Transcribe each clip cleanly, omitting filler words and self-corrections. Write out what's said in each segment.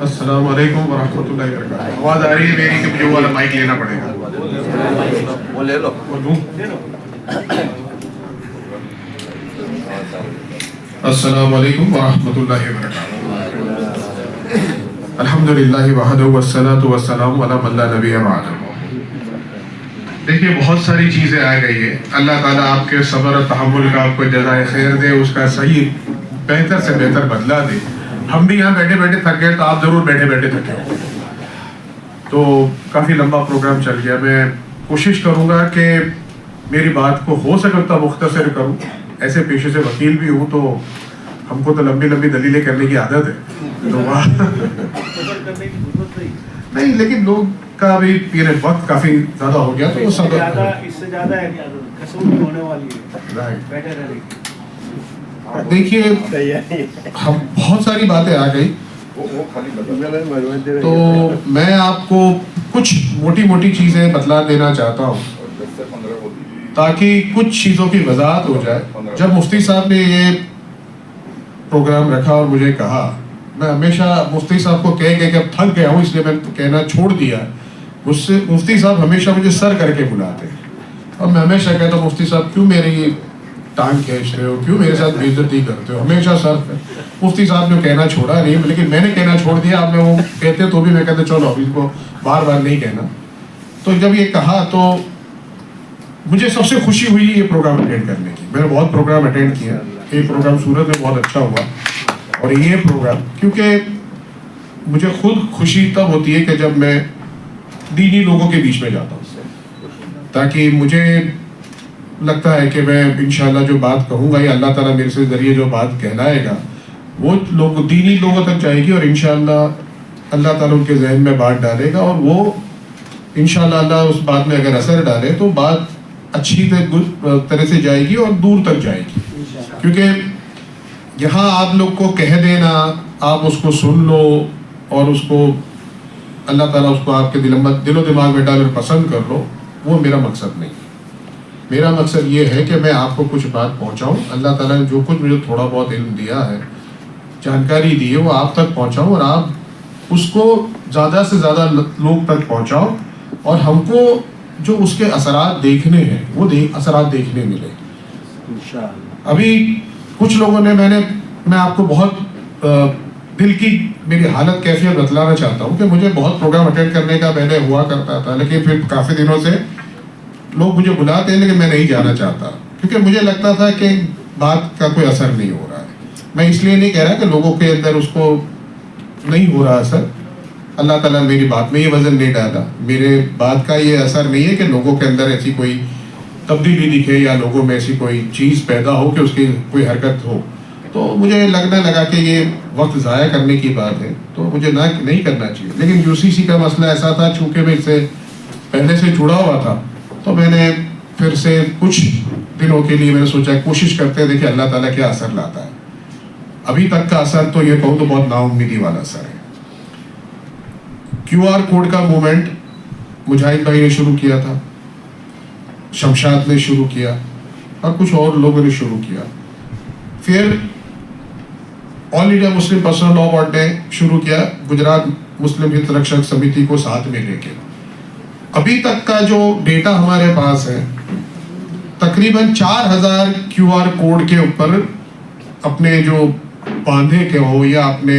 السلام علیکم ورحمۃ اللہ وبرکاتہ. آواز آ رہی ہے میری کہ مجھے وہ والا مائک لینا پڑے گا؟ وہ لے لو. السلام علیکم ورحمۃ اللہ وبرکاتہ. الحمدللہ وحدہ والصلاۃ والسلام علی من لا نبی بعدہ. دیکھیے بہت ساری چیزیں آ گئی ہیں. اللہ تعالیٰ آپ کے صبر و تحمل کا آپ کو جزائے خیر دے, اس کا صحیح بہتر سے بہتر بدلہ دے. ہم بھی یہاں بیٹھے بیٹھے تھک گئے تو آپ ضرور بیٹھے بیٹھے تھکے ہو. تو کافی لمبا پروگرام چل گیا. میں کوشش کروں گا کہ میری بات کو ہو سکے اتنا مختصر کروں. ایسے پیشے سے وکیل بھی ہوں تو ہم کو تو لمبی لمبی دلیلیں کرنے کی عادت ہے. تو نہیں, لیکن لوگ کا بھی وقت کافی زیادہ ہو گیا تو وہ سب اس سے زیادہ ہے قسم ہونے والی ہے. بیٹھے رہے. دیکھیے ہم بہت ساری باتیں آ گئی تو میں آپ کو کچھ موٹی موٹی چیزیں بتلا دینا چاہتا ہوں تاکہ کچھ چیزوں کی وضاحت ہو جائے. جب مفتی صاحب نے یہ پروگرام رکھا اور مجھے کہا, میں ہمیشہ مفتی صاحب کو کہہ کہ اب تھک گیا ہوں اس لیے میں کہنا چھوڑ دیا. مجھ سے مفتی صاحب ہمیشہ مجھے سر کر کے بلاتے ہیں اور میں ہمیشہ کہتا ہوں مفتی صاحب کیوں میری ٹانگ کھینچ رہے ہو, کیوں میرے ساتھ بے عزتی کرتے ہو, ہمیشہ سر. مفتی صاحب نے کہنا چھوڑا نہیں, لیکن میں نے کہنا چھوڑ دیا. اب میں وہ کہتے تو بھی میں کہتا چلو اب اس کو بار بار نہیں کہنا. تو جب یہ کہا تو مجھے سب سے خوشی ہوئی یہ پروگرام اٹینڈ کرنے کی. میں نے بہت پروگرام اٹینڈ کیا, یہ پروگرام صورت میں بہت اچھا ہوا. اور یہ پروگرام کیونکہ مجھے خود خوشی تب ہوتی ہے کہ جب میں دینی لوگوں کے بیچ میں جاتا ہوں, تاکہ مجھے لگتا ہے کہ میں انشاءاللہ جو بات کہوں گا یا اللہ تعالیٰ میرے سے ذریعے جو بات کہلائے گا وہ لوگ دینی لوگوں تک جائے گی اور انشاءاللہ اللہ تعالیٰ ان کے ذہن میں بات ڈالے گا. اور وہ انشاءاللہ اللہ اس بات میں اگر اثر ڈالے تو بات اچھی طرح سے جائے گی اور دور تک جائے گی. کیونکہ یہاں آپ لوگ کو کہہ دینا, آپ اس کو سن لو اور اس کو اللہ تعالیٰ اس کو آپ کے دل و دماغ میں ڈال کر پسند کر لو, وہ میرا مقصد نہیں. میرا مقصد یہ ہے کہ میں آپ کو کچھ بات پہنچاؤں. اللہ تعالیٰ نے جو کچھ مجھے تھوڑا بہت علم دیا ہے, جانکاری دی ہے, وہ آپ تک پہنچاؤں اور آپ اس کو زیادہ سے زیادہ لوگ تک پہنچاؤ اور ہم کو جو اس کے اثرات دیکھنے ہیں وہ اثرات دیکھنے ملے. ابھی کچھ لوگوں نے میں آپ کو بہت دل کی میری حالت کیفیت بتلانا چاہتا ہوں کہ مجھے بہت پروگرام اٹینڈ کرنے کا پہلے ہوا کرتا تھا, لیکن پھر کافی دنوں سے لوگ مجھے بلاتے ہیں لیکن میں نہیں جانا چاہتا کیونکہ مجھے لگتا تھا کہ بات کا کوئی اثر نہیں ہو رہا ہے. میں اس لیے نہیں کہہ رہا کہ لوگوں کے اندر اس کو نہیں ہو رہا اثر. اللہ تعالیٰ نے میری بات میں یہ وزن نہیں ڈالا. میرے بات کا یہ اثر نہیں ہے کہ لوگوں کے اندر ایسی کوئی تبدیلی دکھے یا لوگوں میں ایسی کوئی چیز پیدا ہو کہ اس کی کوئی حرکت ہو. تو مجھے لگنے لگا کہ یہ وقت ضائع کرنے کی بات ہے تو مجھے نہیں کرنا چاہیے. لیکن UCC کا مسئلہ ایسا تھا, چونکہ میں اس سے پہلے سے جڑا ہوا تھا تو میں نے پھر سے کچھ دنوں کے لیے میں نے سوچا کوشش کرتے ہیں دیکھیں اللہ تعالیٰ کیا اثر لاتا ہے. ابھی تک کا اثر تو یہ کہوں تو بہت نا امیدی والا اثر ہے. QR کوڈ کا موومنٹ مجاہد بھائی نے شروع کیا تھا, شمشاد نے شروع کیا اور کچھ اور لوگوں نے شروع کیا. پھر آل انڈیا مسلم پرسنل لاء بورڈ نے شروع کیا گجرات مسلم ہت رکشک سمیتی کو ساتھ میں لے کے. ابھی تک کا جو ڈیٹا ہمارے پاس ہے تقریباً 4000 QR کوڈ کے اوپر اپنے جو باندھے کے ہو یا اپنے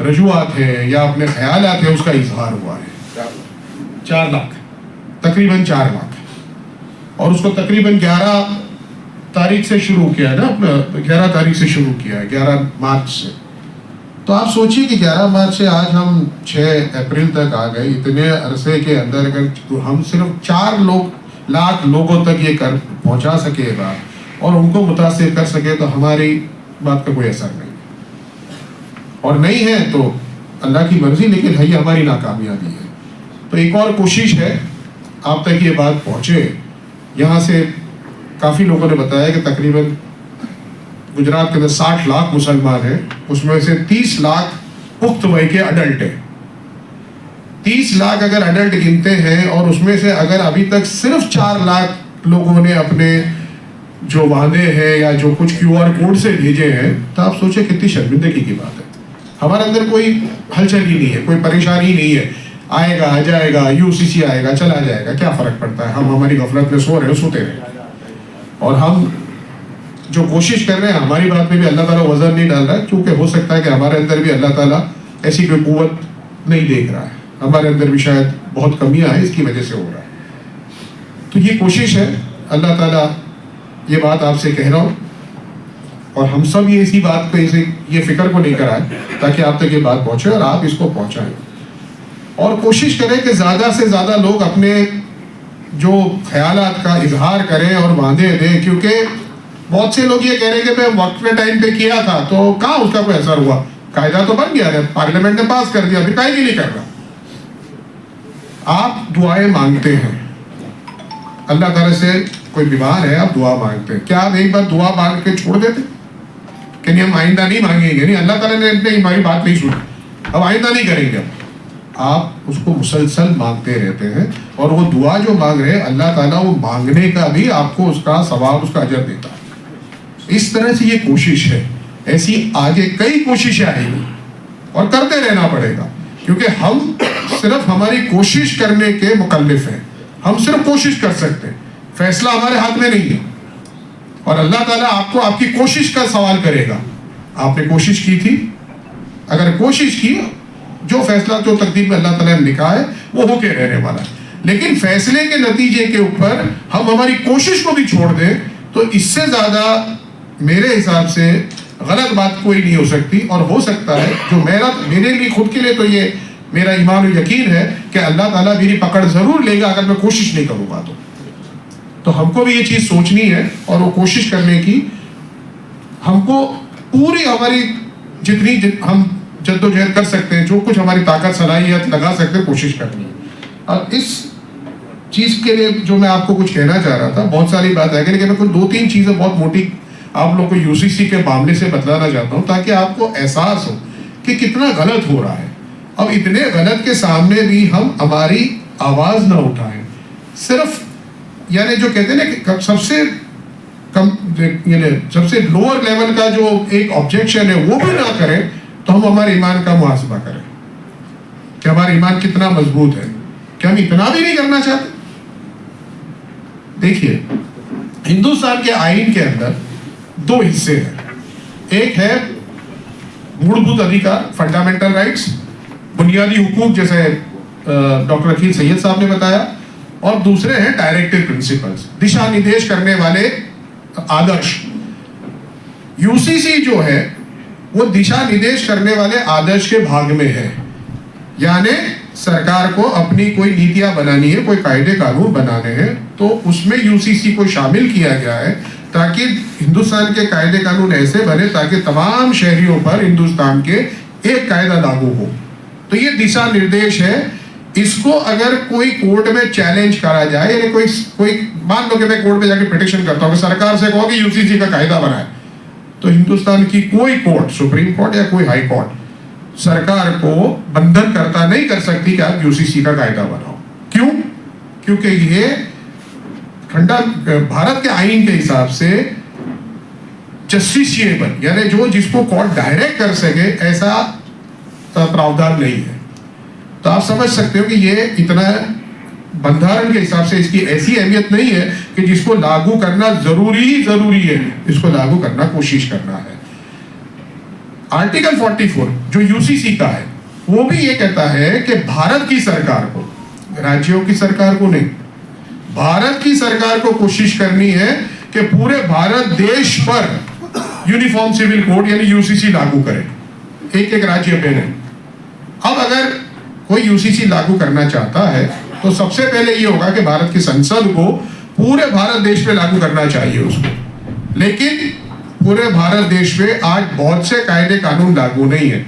رجوعات ہیں یا اپنے خیالات ہیں اس کا اظہار ہوا ہے. 4 لاکھ, تقریباً 4 لاکھ. اور اس کو تقریباً 11 تاریخ سے شروع کیا ہے نا, 11 تاریخ سے شروع کیا ہے, 11 مارچ سے. تو آپ سوچیے کہ 11 مارچ سے آج ہم 6 اپریل تک آ گئے. اتنے عرصے کے اندر اگر ہم صرف 4 لاکھ لوگوں تک یہ پہنچا سکے بات اور ان کو متاثر کر سکے تو ہماری بات کا کوئی اثر نہیں. اور نہیں ہے تو اللہ کی مرضی, لیکن ہے یہ ہماری ناکامیابی ہے. تو ایک اور کوشش ہے آپ تک یہ بات پہنچے. یہاں سے کافی لوگوں نے بتایا کہ تقریباً گجرات کے اندر 60 لاکھ مسلمان ہیں, اس میں سے 30 لاکھ پخت وے کے اڈلٹ ہیں. 30 لاکھ اگر اڈلٹ گنتے ہیں اور اس میں سے اگر ابھی تک صرف 4 لاکھ لوگوں نے اپنے جو وعدے ہیں یا جو کچھ QR کوڈ سے بھیجے ہیں تو آپ سوچیں کتنی شرمندگی کی بات ہے. ہمارے اندر کوئی ہلچل ہی نہیں ہے, کوئی پریشانی نہیں ہے, آئے گا جائے گا, UCC آئے گا چلا جائے گا, کیا فرق پڑتا ہے, ہم ہماری غفلت میں سو رہے ہیں, سوتے رہے. اور ہم جو کوشش کر رہے ہیں ہماری بات میں بھی اللہ تعالیٰ وزن نہیں ڈال رہا ہے, کیونکہ ہو سکتا ہے کہ ہمارے اندر بھی اللہ تعالیٰ ایسی کوئی قوت نہیں دیکھ رہا ہے, ہمارے اندر بھی شاید بہت کمیاں ہیں, اس کی وجہ سے ہو رہا ہے. تو یہ کوشش ہے, اللہ تعالیٰ یہ بات آپ سے کہہ رہا ہوں, اور ہم سب یہ اسی بات کو یہ فکر کو لے کر آئے تاکہ آپ تک یہ بات پہنچے اور آپ اس کو پہنچائیں, اور کوشش کریں کہ زیادہ سے زیادہ لوگ اپنے جو خیالات کا اظہار کریں اور وعدے دیں, کیونکہ بہت سے لوگ یہ کہہ رہے ہیں کہ میں وقت کے ٹائم پہ کیا تھا تو کہاں اس کا کوئی اثر ہوا, قاعدہ تو بن گیا ہے, پارلیمنٹ نے پاس کر دیا, پھر کاہے کے لیے کر رہا. آپ دعائیں مانگتے ہیں اللہ تعالیٰ سے, کوئی بیمار ہے آپ دعا مانگتے ہیں, کیا آپ ایک بار دعا مانگ کے چھوڑ دیتے کہ نہیں ہم آئندہ نہیں مانگیں گے, نہیں اللہ تعالیٰ نے ہماری بات نہیں سنی, اب آئندہ نہیں کریں گے. آپ اس کو مسلسل مانگتے رہتے ہیں, اور وہ دعا جو مانگ رہے ہیں اللہ تعالیٰ وہ مانگنے کا بھی آپ کو اس کا ثواب, اس کا اجر دیتا ہے. اس طرح سے یہ کوشش ہے, ایسی آگے کئی کوششیں آئیں گی اور کرتے رہنا پڑے گا, کیونکہ ہم صرف ہماری کوشش کرنے کے مکلف ہیں, ہم صرف کوشش کر سکتے ہیں, فیصلہ ہمارے ہاتھ میں نہیں ہے. اور اللہ تعالیٰ آپ کو آپ کی کوشش کا سوال کرے گا, آپ نے کوشش کی تھی, اگر کوشش کی جو فیصلہ جو تقدیر میں اللہ تعالیٰ نے لکھا ہے وہ ہو کے رہنے والا ہے. لیکن فیصلے کے نتیجے کے اوپر ہم ہماری کوشش کو بھی چھوڑ دیں تو اس سے زیادہ میرے حساب سے غلط بات کوئی نہیں ہو سکتی. اور ہو سکتا ہے جو میرے لیے خود کے لیے تو یہ میرا ایمان و یقین ہے کہ اللہ تعالیٰ میری پکڑ ضرور لے گا اگر میں کوشش نہیں کروں گا. تو ہم کو بھی یہ چیز سوچنی ہے اور وہ کوشش کرنے کی, ہم کو پوری ہماری جتنی ہم جد و جہد کر سکتے ہیں, جو کچھ ہماری طاقت صلاحیت لگا سکتے ہیں, کوشش کرنی ہے. اور اس چیز کے لیے جو میں آپ کو کچھ کہنا چاہ رہا تھا, بہت ساری بات ہے لیکن میں کچھ 2-3 چیزیں بہت موٹی آپ لوگوں کو UCC کے معاملے سے بتلانا چاہتا ہوں تاکہ آپ کو احساس ہو کہ کتنا غلط ہو رہا ہے. اب اتنے غلط کے سامنے بھی ہم ہماری آواز نہ اٹھائیں, صرف یعنی جو کہتے ہیں نا کہ سب سے کم یعنی سب سے لوور لیول کا جو ایک آبجیکشن ہے وہ بھی نہ کریں, تو ہم ہمارے ایمان کا محاسبہ کریں کہ ہمارا ایمان کتنا مضبوط ہے, کہ ہم اتنا بھی نہیں کرنا چاہتے. دیکھیے ہندوستان کے آئین کے اندر 2 حصے ہیں, ایک ہے مولبھوت ادھیکار فنڈامنٹل رائٹس, بنیادی حقوق جیسے ڈاکٹر عقیل سید صاحب نے بتایا, اور دوسرے ہیں ڈائریکٹو پرنسپلز, دشا ندیش کرنے والے آدرش. UCC جو ہے وہ دشا ندیش کرنے والے آدرش کے بھاگ میں ہے, یعنی سرکار کو اپنی کوئی نیتیاں بنانی ہے, کوئی قاعدے قانون بنانے ہیں, تو اس میں UCC کو شامل کیا گیا ہے تاکہ ہندوستان کے قاعدے قانون ایسے بنے تاکہ تمام شہریوں پر ہندوستان کے ایک قاعدہ لاگو ہو. تو یہ دشا نردیش ہے. اس کو اگر کوئی کورٹ میں چیلنج کرا جائے, یعنی کوئی مان لو کہ میں کورٹ میں جا کے پٹیشن کرتا ہوں کہ سرکار سے کہو کہ UCC کا قاعدہ بنائے, تو ہندوستان کی کوئی کورٹ, سپریم کورٹ یا کوئی ہائی کورٹ, سرکار کو بندھن کرتا نہیں کر سکتی کہ آپ UCC کا قاعدہ بناؤ. کیوں؟ کیونکہ یہ بھارت کے آئین کے حساب سے جسٹیسیبل یعنی جس کو کورٹ ڈائریکٹ کر سکے ایسا پراودھان نہیں ہے. تو آپ سمجھ سکتے ہو کہ یہ اتنا بندھارن کے حساب سے اس کی ایسی اہمیت نہیں ہے کہ جس کو لاگو کرنا ضروری ہے, اس کو لاگو کرنا کوشش کرنا ہے. آرٹیکل 44 جو UCC کا ہے وہ بھی یہ کہتا ہے کہ بھارت کی سرکار کو, راجیوں کی سرکار کو نہیں, بھارت کی سرکار کو کوشش کرنی ہے کہ پورے بھارت دیش پر یونیفارم سول کوڈ یعنی UCC لاگو کرے, ایک راجیہ پہ نہیں. اب اگر کوئی UCC لاگو کرنا چاہتا ہے تو سب سے پہلے یہ ہوگا کہ بھارت کی سنسد کو پورے بھارت دیش پہ لاگو کرنا چاہیے اس کو. لیکن پورے بھارت دیش پہ آج بہت سے قاعدے قانون لاگو نہیں ہیں.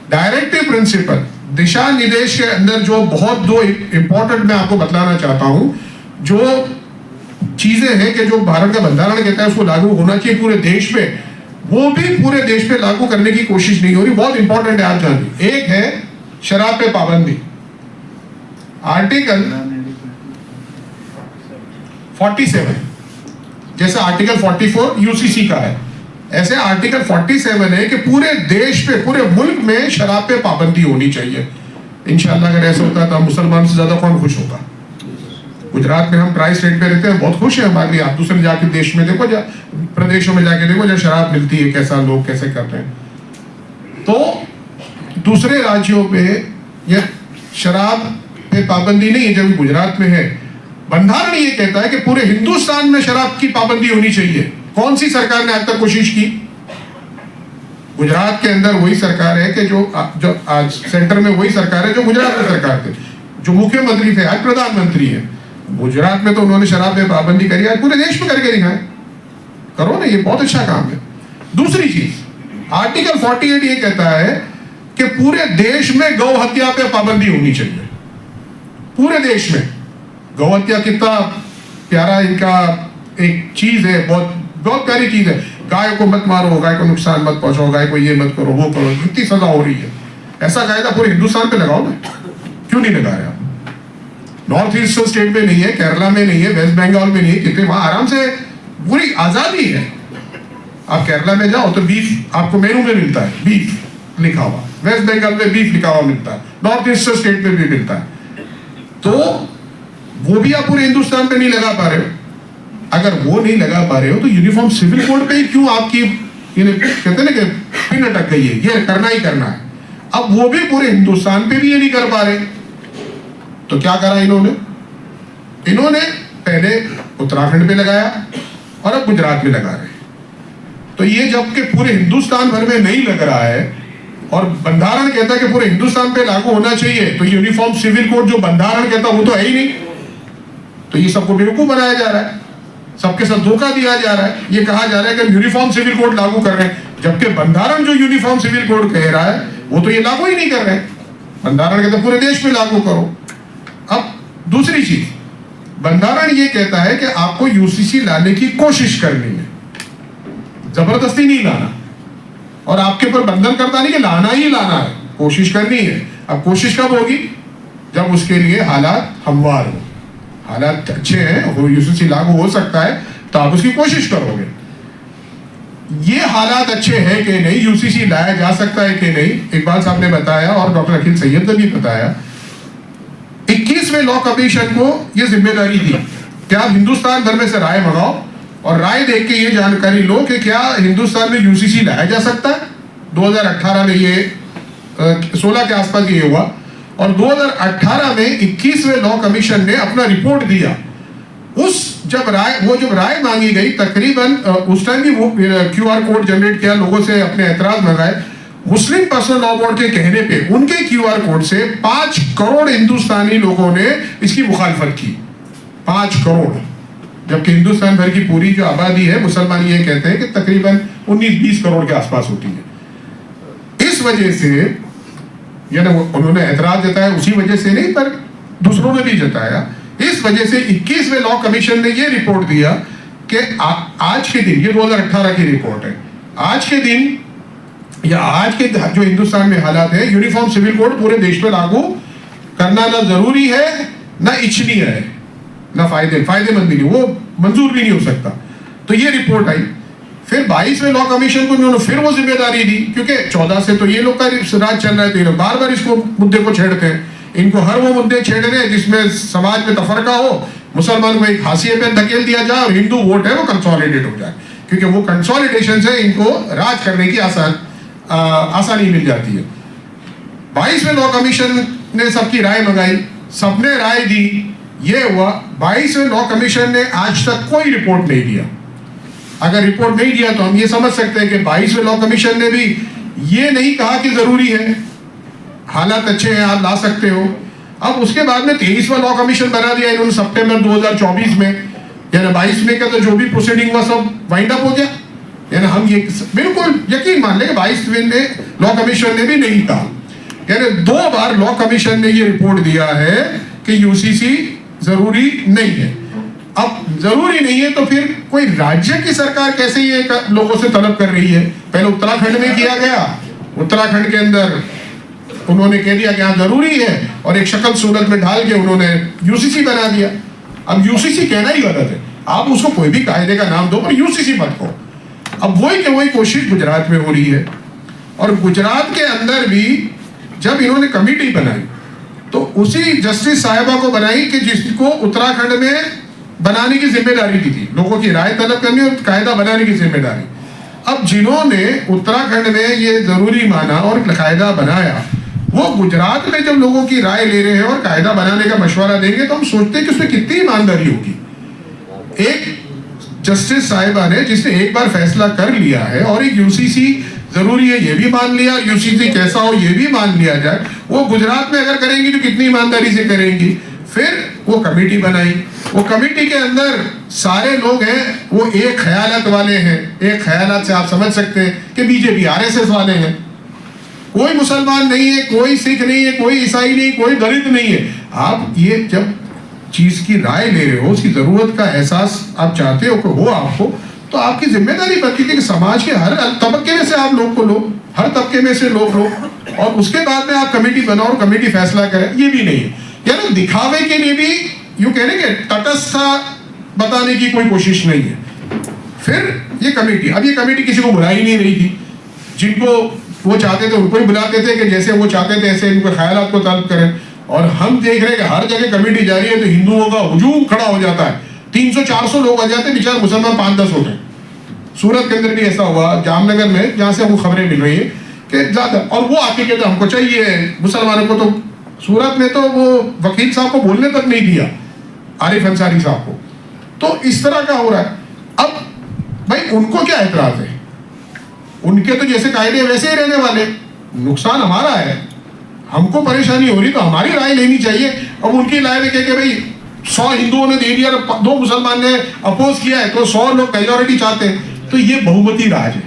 ڈائریکٹو پرنسپل دشا ندیش کے اندر جو بہت 2 امپورٹنٹ میں آپ کو بتلانا چاہتا ہوں, جو چیزیں ہیں کہ جو بھارت کا بندھارن کہتا ہے اس کو لاگو ہونا چاہیے پورے دیش پہ, وہ بھی پورے دیش پہ لاگو کرنے کی کوشش نہیں ہو رہی. بہت امپورٹنٹ ہے آپ جانیں. ایک ہے شراب پہ پابندی, آرٹیکل 47 جیسا آرٹیکل 44 UCC کا ہے, ایسے آرٹیکل 47 ہے کہ پورے دیش پہ, پورے ملک میں شراب پہ پابندی ہونی چاہیے. انشاءاللہ اگر ایسا ہوتا تو مسلمان سے زیادہ کون خوش ہوگا. گجرات میں ہم ٹرائی اسٹیٹ پہ رہتے ہیں, بہت خوش ہیں ہمارے لیے. آپ دوسرے جا کے دیش میں دیکھو, پردیشوں میں جا کے دیکھو جہاں شراب ملتی ہے, کیسا لوگ کیسے کرتے ہیں. تو دوسرے راجیوں پہ یہ شراب پہ پابندی نہیں ہے, جب گجرات میں ہے. بندھارن یہ کہتا ہے کہ پورے ہندوستان میں شراب کی پابندی ہونی چاہیے. کون سی سرکار نے آج تک کوشش کی؟ گجرات کے اندر وہی سرکار ہے کہ جو آج سینٹر میں وہی سرکار ہے جو گجرات میں سرکار تھے, جو مکھیہ منتری تھے آج پردھان منتری ہیں. گجرات میں تو انہوں نے شراب پہ پابندی کری, آج پورے دیش میں کر کے دکھائیں. کرو نا, یہ بہت اچھا کام ہے. دوسری چیز, آرٹیکل 48 یہ کہتا ہے کہ پورے دیش میں گو ہتیا پہ پابندی ہونی چاہیے. پورے دیش میں گو ہتیا کتنا پیارا ان کا ایک چیز ہے, بہت پیاری چیز ہے. گائے کو مت مارو, گائے کو نقصان مت پہنچاؤ, گائے کو یہ مت کرو, وہ کرو. کتنی سزا ہو رہی ہے. ایسا قاعدہ پورے ہندوستان پہ لگاؤ نا. کیوں نہیں لگا رہے آپ؟ نارتھ ایسٹرن اسٹیٹ میں نہیں ہے, کیرلا میں نہیں ہے, ویسٹ بنگال میں نہیں ہے, کتنے وہاں آرام سے پوری آزادی ہے. آپ کیرلا میں جاؤ تو بیف آپ کو مینو میں ملتا ہے, بیف لکھا ہوا. ویسٹ بنگال میں بیف لکھا ہوا ملتا ہے, نارتھ ایسٹرن اسٹیٹ میں بھی ملتا ہے. تو وہ بھی آپ پورے ہندوستان پہ نہیں لگا پا رہے ہو. اگر وہ نہیں لگا پا رہے ہو تو یونیفارم سول کوڈ پہ ہی کیوں آپ کی کہتے ہیں نا کہ پن اٹک گئی ہے, یہ کرنا ہی کرنا ہے. اب وہ بھی پورے ہندوستان پہ بھی یہ نہیں کر پا رہے, تو کیا کرا انہوں نے پہلے اتراکھنڈ پہ لگایا اور اب گجرات میں لگا رہے. تو یہ جب کہ پورے ہندوستان بھر میں نہیں لگ رہا ہے اور بندھارن کہتا ہے کہ پورے ہندوستان پہ لاگو ہونا چاہیے, تو یونیفارم سول کوڈ جو بندھارن کہتا وہ تو ہے ہی نہیں. تو یہ سب کو بیوقوف بنایا جا رہا ہے, سب کے ساتھ دھوکہ دیا جا رہا ہے. یہ کہا جا رہا ہے کہ یونیفارم سول کوڈ لاگو کر رہے ہیں, جبکہ بندھارن جو یونیفارم سول کوڈ کہہ رہا ہے وہ تو یہ لاگو ہی نہیں کر رہے. بندھارن کہتا ہے پورے دیش میں لاگو کرو. اب دوسری چیز, بندھارن یہ کہتا ہے کہ آپ کو یو سی سی لانے کی کوشش کرنی ہے, زبردستی نہیں لانا, اور آپ کے اوپر بندھن کرتا نہیں کہ لانا ہی لانا ہے, کوشش کرنی ہے. اب کوشش کب ہوگی؟ جب اس کے لیے حالات ہموار ہو, حالات اچھے ہیں, وہ یو سی سی لاگو ہو سکتا ہے تو آپ اس کی کوشش کرو گے. یہ حالات اچھے ہیں کہ نہیں, یو سی سی لایا جا سکتا ہے کہ نہیں. اقبال صاحب نے بتایا اور ڈاکٹر عقیل سید نے بھی بتایا, 21ویں لا کمیشن کو یہ ذمہ داری دی کہ آپ ہندوستان بھر میں سے رائے منگاؤ اور رائے دیکھ کے یہ جانکاری لو کہ کیا ہندوستان میں یو سی سی لایا جا سکتا ہے. 2018 میں یہ 16 کے آس پاس یہ ہوا, اور 2018 میں 21ویں لا کمیشن نے اپنا رپورٹ دیا. جب رائے مانگی گئی, تقریباً اس ٹائم بھی وہ کیو آر کوڈ جنریٹ کیا, لوگوں سے اپنے اعتراض منگائے. مسلم پرسنل لا بورڈ کے کہنے پہ ان کے کیو آر کوڈ سے 5 کروڑ ہندوستانی لوگوں نے اس کی مخالفت کی. 5 کروڑ, جبکہ ہندوستان بھر کی پوری جو آبادی ہے مسلمان یہ کہتے ہیں کہ تقریباً 19-20 کروڑ کے آس پاس ہوتی ہے. اس وجہ سے یعنی انہوں نے اعتراض جتایا, اسی وجہ سے نہیں پر دوسروں نے بھی جتایا. اس وجہ سے 21ویں لا کمیشن نے یہ رپورٹ دیا کہ آج کے دن, یہ 2018 کی رپورٹ ہے, آج کے دن یا آج کے جو ہندوستان میں حالات ہیں, یونیفارم سول کوڈ پورے دیش میں لاگو کرنا نہ ضروری ہے نہ اچھنی ہے نہ فائدے مند بھی نہیں, وہ منظور بھی نہیں ہو سکتا. تو یہ رپورٹ آئی. پھر 22ویں لا کمیشن کو انہوں نے پھر وہ ذمہ داری دی, کیونکہ 14 سے تو یہ لوگ کا راج چل رہا ہے, تو یہ لوگ بار بار اس کو مدے کو چھیڑتے ہیں. ان کو ہر وہ مدے چھیڑنے ہیں جس میں سماج میں تفرقہ ہو, مسلمان کو ایک حاشیے پہ دھکیل دیا جائے اور ہندو ووٹ ہے وہ کنسولیڈیٹ ہو جائے, کیونکہ وہ کنسولیڈیشن سے ان کو راج کرنے کی آسانی مل جاتی ہے. 22ویں لا کمیشن نے سب کی رائے منگائی, سب نے رائے دی. یہ ہوا 22ویں لا کمیشن نے آج تک کوئی رپورٹ نہیں دیا. اگر رپورٹ نہیں دیا تو ہم یہ سمجھ سکتے ہیں کہ 22ویں لا کمیشن نے بھی یہ نہیں کہا کہ ضروری ہے, حالات اچھے ہیں آپ لا سکتے ہو. اب اس کے بعد میں 23واں لا کمیشن بنا دیا انہوں نے سپٹمبر 2024 میں, یعنی 22ویں کا تو جو بھی پروسیڈنگ ہوا سب وائنڈ اپ ہو گیا. یعنی ہم یہ بالکل یقین مان لیں کہ 22ویں میں لا کمیشن نے بھی نہیں کہا. یعنی 2 بار لا کمیشن نے یہ رپورٹ دیا ہے کہ یو سی سی ضروری نہیں ہے. اب ضروری نہیں ہے تو پھر کوئی راجیہ کی سرکار کیسے یہ لوگوں سے طلب کر رہی ہے؟ پہلے اتراکھنڈ میں کیا گیا, اتراکھنڈ کے اندر انہوں نے کہہ دیا کہ ہاں ضروری ہے اور ایک شکل صورت میں ڈھال کے انہوں نے یو سی سی بنا دیا. اب یو سی سی کہنا ہی غلط ہے, آپ اس کو کوئی بھی قاعدے کا نام دو پر یو سی سی مت کہو. اب وہی کہ وہی کوشش گجرات میں ہو رہی ہے، اور گجرات کے اندر بھی جب انہوں نے کمیٹی بنائی تو اسی جسٹس صاحبہ کو بنائی کہ جس کو اتراکھنڈ میں بنانے کی ذمہ داری کی تھی، لوگوں کی رائے طلب کرنی اور قاعدہ بنانے کی ذمہ داری. اب جنہوں نے اتراکھنڈ میں یہ ضروری مانا اور قاعدہ بنایا، وہ گجرات میں جب لوگوں کی رائے لے رہے ہیں اور قاعدہ بنانے کا مشورہ دیں گے تو ہم سوچتے ہیں کہ اس میں کتنی ایمانداری ہوگی. ایک جسٹس صاحبہ نے جس نے ایک بار فیصلہ کر لیا ہے اور ایک یو سی سی ضروری ہے یہ بھی مان لیا، یو سی سی کیسا ہو یہ بھی مان لیا جائے، وہ گجرات میں اگر کریں گی تو کتنی ایمانداری سے کریں گی. پھر وہ کمیٹی بنائی، وہ کمیٹی کے اندر سارے لوگ ہیں وہ ایک خیالات والے ہیں. ایک خیالات سے آپ سمجھ سکتے ہیں کہ بی جے پی RSS والے ہیں. کوئی مسلمان نہیں ہے، کوئی سکھ نہیں ہے، کوئی عیسائی نہیں، کوئی دلت نہیں ہے. آپ یہ جب چیز کی رائے لے رہے ہو، اس کی ضرورت کا احساس آپ چاہتے ہو کہ ہو آپ کو، تو آپ کی ذمہ داری بنتی ہے کہ سماج کے ہر طبقے میں سے آپ لوگ کو لو، ہر طبقے میں سے لوگ لو، اور اس کے بعد میں آپ کمیٹی بناؤ اور کمیٹی فیصلہ کرے. یہ بھی نہیں ہے، یعنی دکھاوے کے لیے بھی یوں کہنے کہ تٹستھا بتانے کی کوئی کوشش نہیں ہے. پھر یہ کمیٹی، اب یہ کمیٹی کسی کو بلا ہی نہیں رہی تھی. جن کو وہ چاہتے تھے ان کو ہی بلاتے تھے کہ جیسے وہ چاہتے تھے ایسے ان کے خیالات کو طلب کریں. اور ہم دیکھ رہے ہیں کہ ہر جگہ کمیٹی جاری ہے تو ہندوؤں کا ہجوم کھڑا ہو جاتا ہے. 300-400 لوگ آ جاتے ہیں، بیچارے مسلمان 5-10 ہوتے ہیں. سورت کے اندر بھی ایسا ہوا، جام نگر میں، جہاں سے ہم کو خبریں مل رہی ہیں کہ زیادہ، اور وہ آ کے کہتے ہم کو چاہیے مسلمانوں کو. تو سورت میں تو وہ وکیل صاحب کو بولنے تک نہیں دیا، عارف انصاری صاحب کو. تو اس طرح کا ہو رہا ہے. اب بھائی ان کو کیا اعتراض ہے؟ ان کے تو جیسے قاعدے ویسے ہی رہنے والے. نقصان ہمارا ہے، ہم کو پریشانی ہو رہی تو ہماری رائے لینی چاہیے. اب ان کی رائے میں کہ بھائی 100 ہندوؤں نے دے دیا اور 2 مسلمان نے اپوز کیا ہے تو 100 لوگ میجورٹی چاہتے ہیں. تو یہ بہومتی راج ہے،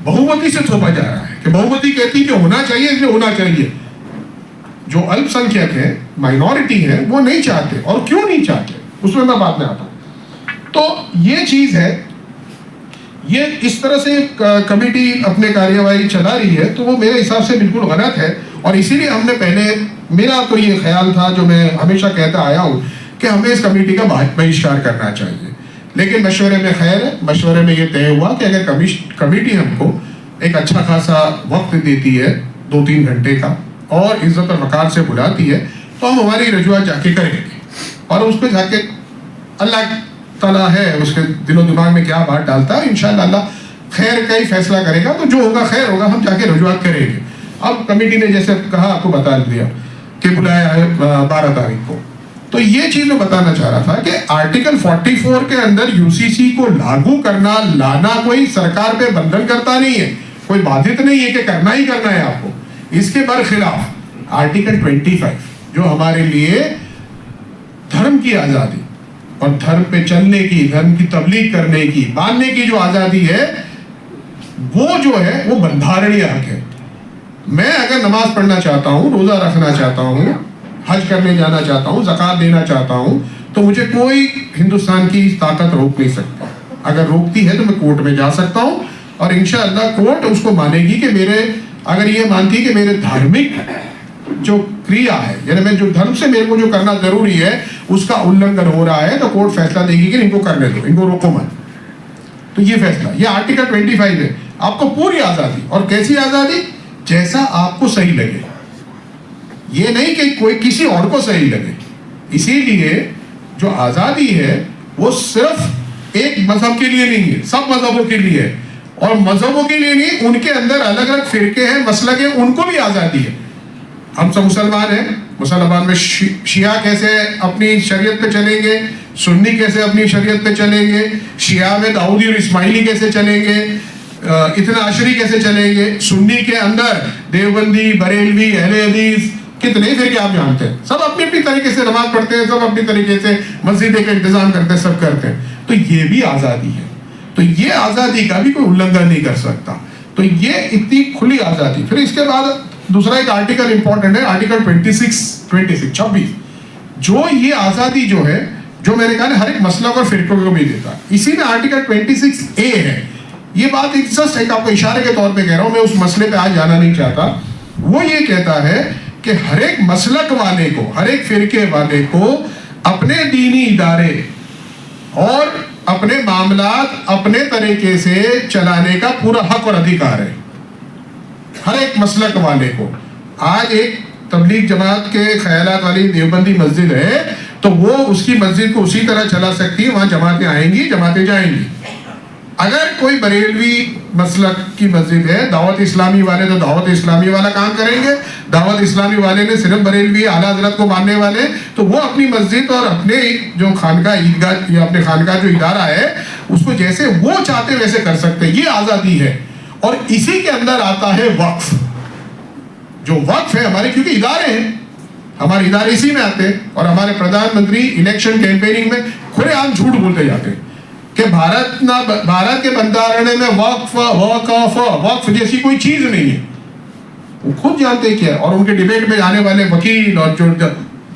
بہومتی سے تھوپا جا رہا ہے کہ بہومتی کہتی ہے کہ ہونا چاہیے اس لیے ہونا چاہیے. جو الپ سنکھیک ہے، مائنورٹی ہے، وہ نہیں چاہتے. اور کیوں نہیں چاہتے اس میں بعد میں آتا ہوں. تو یہ چیز ہے، یہ اس طرح سے کمیٹی اپنے کارروائی چلا رہی ہے تو وہ میرے حساب سے بالکل غلط ہے. اور اسی لیے ہم نے پہلے، میرا تو یہ خیال تھا جو میں ہمیشہ کہتا آیا ہوں کہ ہمیں اس کمیٹی کا بہشکار کرنا چاہیے. لیکن مشورے میں خیر ہے، مشورے میں یہ طے ہوا کہ اگر کمیٹی ہم کو ایک اچھا خاصا وقت دیتی ہے 2-3 گھنٹے کا اور عزت اور وقار سے بلاتی ہے تو ہم ہماری رجوع جا کے کریں گے. اور اس پہ جا کے اللہ تعالیٰ ہے اس کے دل و دماغ میں کیا بات ڈالتا ہے، انشاءاللہ اللہ خیر کا ہی فیصلہ کرے گا. تو جو ہوگا خیر ہوگا، ہم جا کے رجوعات کریں گے. اب کمیٹی نے جیسے کہا آپ کو بتا دیا کہ بلایا ہے 12 تاریخ کو. تو یہ چیز میں بتانا چاہ رہا تھا کہ آرٹیکل 44 کے اندر UCC کو لاگو کرنا لانا کوئی سرکار پہ بندھن کرتا نہیں ہے، کوئی بادھت نہیں ہے کہ کرنا ہی کرنا ہے آپ کو. اس کے برخلاف آرٹیکل 25 جو ہمارے لیے دھرم کی آزادی اور دھرم پہ چلنے کی، دھرم کی تبلیغ کرنے کی، ماننے کی جو آزادی ہے، وہ جو ہے وہ بندھارنی حق ہے. میں اگر نماز پڑھنا چاہتا ہوں، روزہ رکھنا چاہتا ہوں، حج کرنے جانا چاہتا ہوں، زکوٰۃ دینا چاہتا ہوں، تو مجھے کوئی ہندوستان کی طاقت روک نہیں سکتا. اگر روکتی ہے تو میں کورٹ میں جا سکتا ہوں اور انشاءاللہ کورٹ اس کو مانے گی کہ میرے، اگر یہ مانتی کہ میرے دھارمک جو کریا ہے، یعنی میں جو دھرم سے میرے کو جو کرنا ضروری ہے اس کا النگھن ہو رہا ہے، تو کورٹ فیصلہ دے گی کہ ان کو کرنے دو، ان کو روکو مت. تو یہ فیصلہ، یہ آرٹیکل 25 ہے. آپ کو پوری آزادی، اور کیسی آزادی؟ جیسا آپ کو صحیح لگے، یہ نہیں کہ کوئی کسی اور کو صحیح لگے. اسی لیے جو آزادی ہے وہ صرف ایک مذہب کے لیے نہیں ہے، سب مذہبوں کے لیے ہے. اور مذہبوں کے لیے نہیں، ان کے اندر الگ الگ فرقے ہیں، مسلک ہیں، ان کو بھی آزادی ہے. ہم سب مسلمان ہیں، مسلمان میں شیعہ کیسے اپنی شریعت پہ چلیں گے، سنی کیسے اپنی شریعت پہ چلیں گے، شیعہ میں داؤدی اور اسماعیلی کیسے چلیں گے، اتنا عشری کیسے چلیں گے، سنی کے اندر دیوبندی، بریلوی، اہل حدیث، کتنے فرقے آپ جانتے ہیں. سب اپنی اپنی طریقے سے نماز پڑھتے ہیں، سب اپنی طریقے سے مسجد کا انتظام کرتے ہیں، سب کرتے ہیں. تو یہ بھی آزادی ہے. تو یہ آزادی کا بھی کوئی النگھن نہیں کر سکتا. تو یہ اتنی کھلی آزادی. پھر اس کے بعد دوسرا ایک آرٹیکل امپورٹنٹ ہے، آرٹیکل 26 جو یہ آزادی جو ہے، جو میں نے کہا ہر ایک مسلک اور فرقوں کو بھی دیتا ہے. اسی میں آرٹیکل 26A ہے. یہ بات ایک آپ کو اشارے کے طور پہ کہہ رہا ہوں، میں اس مسئلے پہ آج جانا نہیں چاہتا. وہ یہ کہتا ہے کہ ہر ایک مسلک والے کو، ہر ایک فرقے والے کو اپنے دینی ادارے اور اپنے معاملات اپنے طریقے سے چلانے کا پورا حق اور ادھیکار ہے ہر ایک مسلک والے کو. آج ایک تبلیغ جماعت کے خیالات والی دیوبندی مسجد ہے تو وہ اس کی مسجد کو اسی طرح چلا سکتی ہے, وہاں جماعتیں آئیں گی, جماعتیں جائیں گی. اگر کوئی بریلوی مسلک کی مسجد ہے, دعوت اسلامی والے تو دعوت اسلامی والا کام کریں گے, دعوت اسلامی والے نے صرف بریلوی اعلیٰ حضرت کو ماننے والے, تو وہ اپنی مسجد اور اپنے جو خانقاہ عیدگاہ یا اپنے خانقاہ جو ادارہ ہے اس کو جیسے وہ چاہتے ویسے کر سکتے ہیں. یہ آزادی ہے. اور اسی کے اندر آتا ہے وقف. جو وقف ہے ہمارے, کیونکہ ادارے ہیں, ہمارے ادارے اسی میں آتے ہیں, اور ہمارے پردھان منتری الیکشن کیمپیننگ میں کھلے عام جھوٹ بولتے جاتے ہیں کہ بھارت کے بندارنے میں وقف جیسی کوئی چیز نہیں ہے. وہ خود جانتے کیا, اور ان کے ڈیبیٹ میں جانے والے وکیل اور جو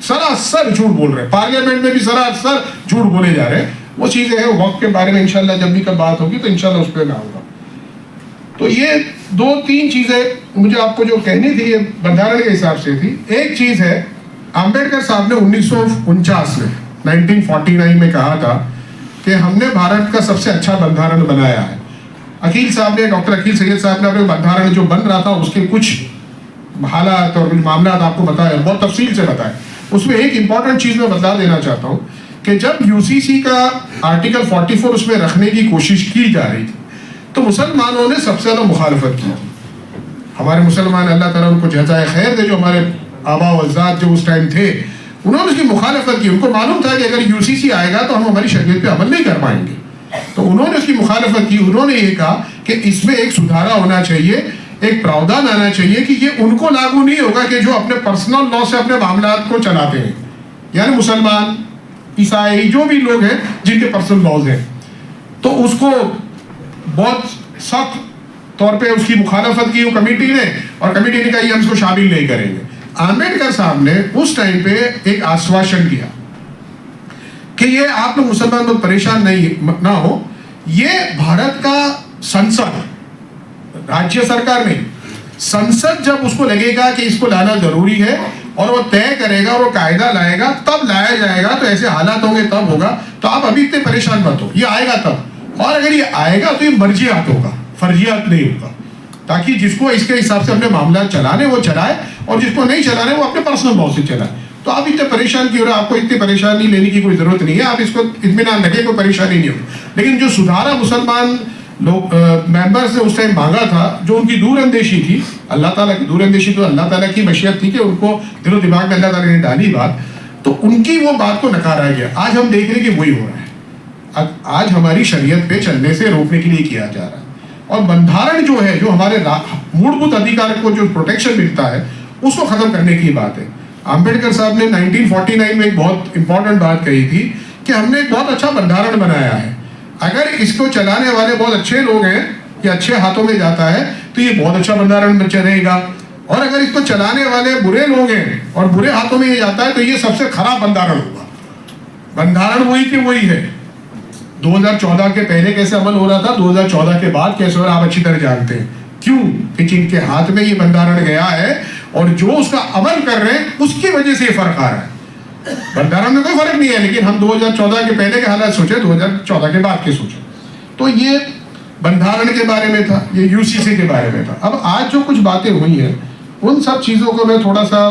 سراسر جھوٹ بول رہے ہیں, پارلیمنٹ میں بھی سراسر جھوٹ بولے جا رہے ہیں. وہ چیزیں ہیں. وقف کے بارے میں انشاءاللہ جب بھی کب بات ہوگی تو انشاءاللہ اس پہ میں آؤں گا. تو یہ 2-3 چیزیں مجھے آپ کو جو کہنی تھی یہ بندھارن کے حساب سے تھی. ایک چیز ہے, امبیڈکر صاحب نے 1949 میں 1949 میں کہا تھا کہ ہم نے بھارت کا سب سے اچھا بندھارن بنایا ہے. عقیل صاحب نے, ڈاکٹر عقیل سید صاحب نے اپنے بندھارن جو بن رہا تھا اس کے کچھ حالات اور معاملات آپ کو بتایا, بہت تفصیل سے بتایا. اس میں ایک امپورٹنٹ چیز میں بتلا دینا چاہتا ہوں کہ جب UCC کا آرٹیکل 44 اس میں رکھنے کی کوشش کی جا رہی تھی تو مسلمانوں نے سب سے زیادہ مخالفت کی. ہمارے مسلمان, اللہ تعالیٰ ان کو جزائے خیر دے, جو ہمارے آبا و اجداد جو اس ٹائم تھے, انہوں نے اس کی مخالفت کی. ان کو معلوم تھا کہ اگر UCC آئے گا تو ہم ہماری شریعت پہ عمل نہیں کر پائیں گے, تو انہوں نے اس کی مخالفت کی. انہوں نے یہ کہا کہ اس میں ایک سدھارا ہونا چاہیے, ایک پراودھان آنا چاہیے کہ یہ ان کو لاگو نہیں ہوگا کہ جو اپنے پرسنل لا سے اپنے معاملات کو چلاتے ہیں, یعنی مسلمان, عیسائی, جو بھی لوگ ہیں جن کے پرسنل لاز ہیں. تو اس کو بہت سخت طور پہ اس کی مخالفت کی کمیٹی نے, اور کمیٹی نے کہا یہ ہم اس کو شامل نہیں کریں گے. امبیڈکر صاحب نے اس ٹائم پہ ایک آشواشن دیا کہ یہ آپ لوگ مسلمان لوگ پریشان نہ ہو, یہ بھارت کا سنسد, راجیہ سرکار نہیں, سنسد جب اس کو لگے گا کہ اس کو لانا ضروری ہے اور وہ طے کرے گا اور وہ قاعدہ لائے گا تب لایا جائے گا, تو ایسے حالات ہوں گے تب ہوگا. تو آپ ابھی اتنے پریشان مت ہو, یہ آئے گا تب. اور اگر یہ آئے گا تو یہ مرجیات ہوگا, فرضیات نہیں ہوگا, تاکہ جس کو اس کے حساب سے اپنے معاملات چلانے وہ چلائے, اور جس کو نہیں چلانے وہ اپنے پرسنل لاء سے چلائے. تو آپ اتنے پریشان کیوں رہے, آپ کو اتنی پریشانی لینے کی کوئی ضرورت نہیں ہے, آپ اس کو اطمینان رکھیں, کوئی پریشانی نہیں ہوگی. لیکن جو سدھارا مسلمان لوگ ممبرس نے اس ٹائم مانگا تھا, جو ان کی دور اندیشی تھی, اللہ تعالیٰ کی دور اندیشی تو اللہ تعالیٰ کی مشیت تھی کہ ان کو دل و دماغ میں اللہ تعالیٰ نے ڈالی بات, تو ان کی وہ بات کو نکارا گیا. آج ہم دیکھ رہے ہیں کہ وہی ہو رہا ہے. آج ہماری شریعت پہ چلنے سے روکنے کے لیے کیا جا رہا ہے. اور بندھارن جو ہے, جو ہمارے مولبھوت ادھیکار کو جو پروٹیکشن ملتا ہے اس کو ختم کرنے کی بات ہے. امبیڈکر صاحب نے 1949 میں ایک بہت امپورٹنٹ بات کہی تھی کہ ہم نے ایک بہت اچھا بندھارن بنایا ہے, اگر اس کو چلانے والے بہت اچھے لوگ ہیں یا اچھے ہاتھوں میں جاتا ہے تو یہ بہت اچھا بندھارن چلے گا, اور اگر اس کو چلانے والے برے لوگ ہیں اور برے ہاتھوں میں یہ جاتا ہے تو یہ سب سے خراب بندھارن ہوگا. بندھارن وہی کہ وہی ہے. 2014 کے پہلے کیسے عمل ہو رہا تھا, 2014 کے بعد کیسے ہو رہا, آپ اچھی طرح جانتے ہیں. کیوں کہ جن کے ہاتھ میں یہ بندھارن گیا ہے اور جو اس کا عمل کر رہے ہیں اس کی وجہ سے یہ فرق آ رہا ہے. بندھارن میں کوئی فرق نہیں ہے, لیکن ہم 2014 کے پہلے کے حالات سوچیں, 2014 کے بعد کے سوچیں. تو یہ بندھارن کے بارے میں تھا, یہ UCC کے بارے میں تھا. اب آج جو کچھ باتیں ہوئی ہیں ان سب چیزوں کو میں تھوڑا سا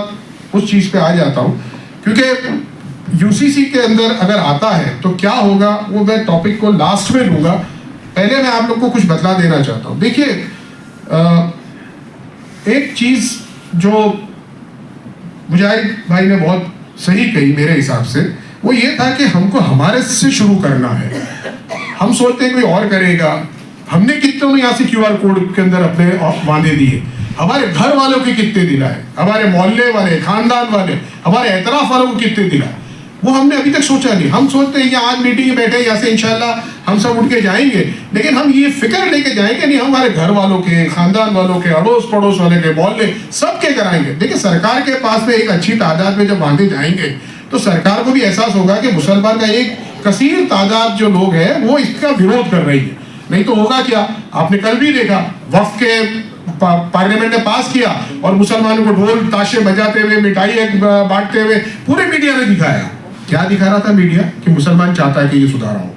اس چیز پہ آ جاتا ہوں, کیونکہ UCC کے اندر اگر آتا ہے تو کیا ہوگا وہ میں ٹاپک کو لاسٹ میں لوں گا. پہلے میں آپ لوگ کو کچھ بتلا دینا چاہتا ہوں. دیکھیے ایک چیز جو مجاہد بھائی نے بہت صحیح کہی میرے حساب سے, وہ یہ تھا کہ ہم کو ہمارے سے شروع کرنا ہے. ہم سوچتے ہیں کوئی اور کرے گا. ہم نے کتنے یہاں سے QR کوڈ کے اندر اپنے وعدے دیے, ہمارے گھر والوں کے کتنے دلائے, ہمارے محلے والے, خاندان والے, ہمارے اعتراف والوں کو کتنے دلائے, وہ ہم نے ابھی تک سوچا نہیں. ہم سوچتے ہیں کہ آج میٹنگ میں بیٹھے, یہاں سے انشاءاللہ ہم سب اٹھ کے جائیں گے, لیکن ہم یہ فکر لے کے جائیں گے نہیں ہمارے گھر والوں کے, خاندان والوں کے, اڑوس پڑوس والے کے, محلے سب کے کرائیں گے. دیکھیں سرکار کے پاس میں ایک اچھی تعداد میں جب باندھے جائیں گے تو سرکار کو بھی احساس ہوگا کہ مسلمان کا ایک کثیر تعداد جو لوگ ہیں وہ اس کا وروଧ کر رہی ہے. نہیں تو ہوگا کیا, آپ نے کل بھی دیکھا وقف کے پارلیمنٹ نے پاس کیا اور مسلمانوں کو ڈھول تاشے بجاتے ہوئے, مٹھائی بانٹتے ہوئے پورے میڈیا نے دکھایا. کیا دکھا رہا تھا میڈیا؟ کہ مسلمان چاہتا ہے کہ یہ سدھارا ہو.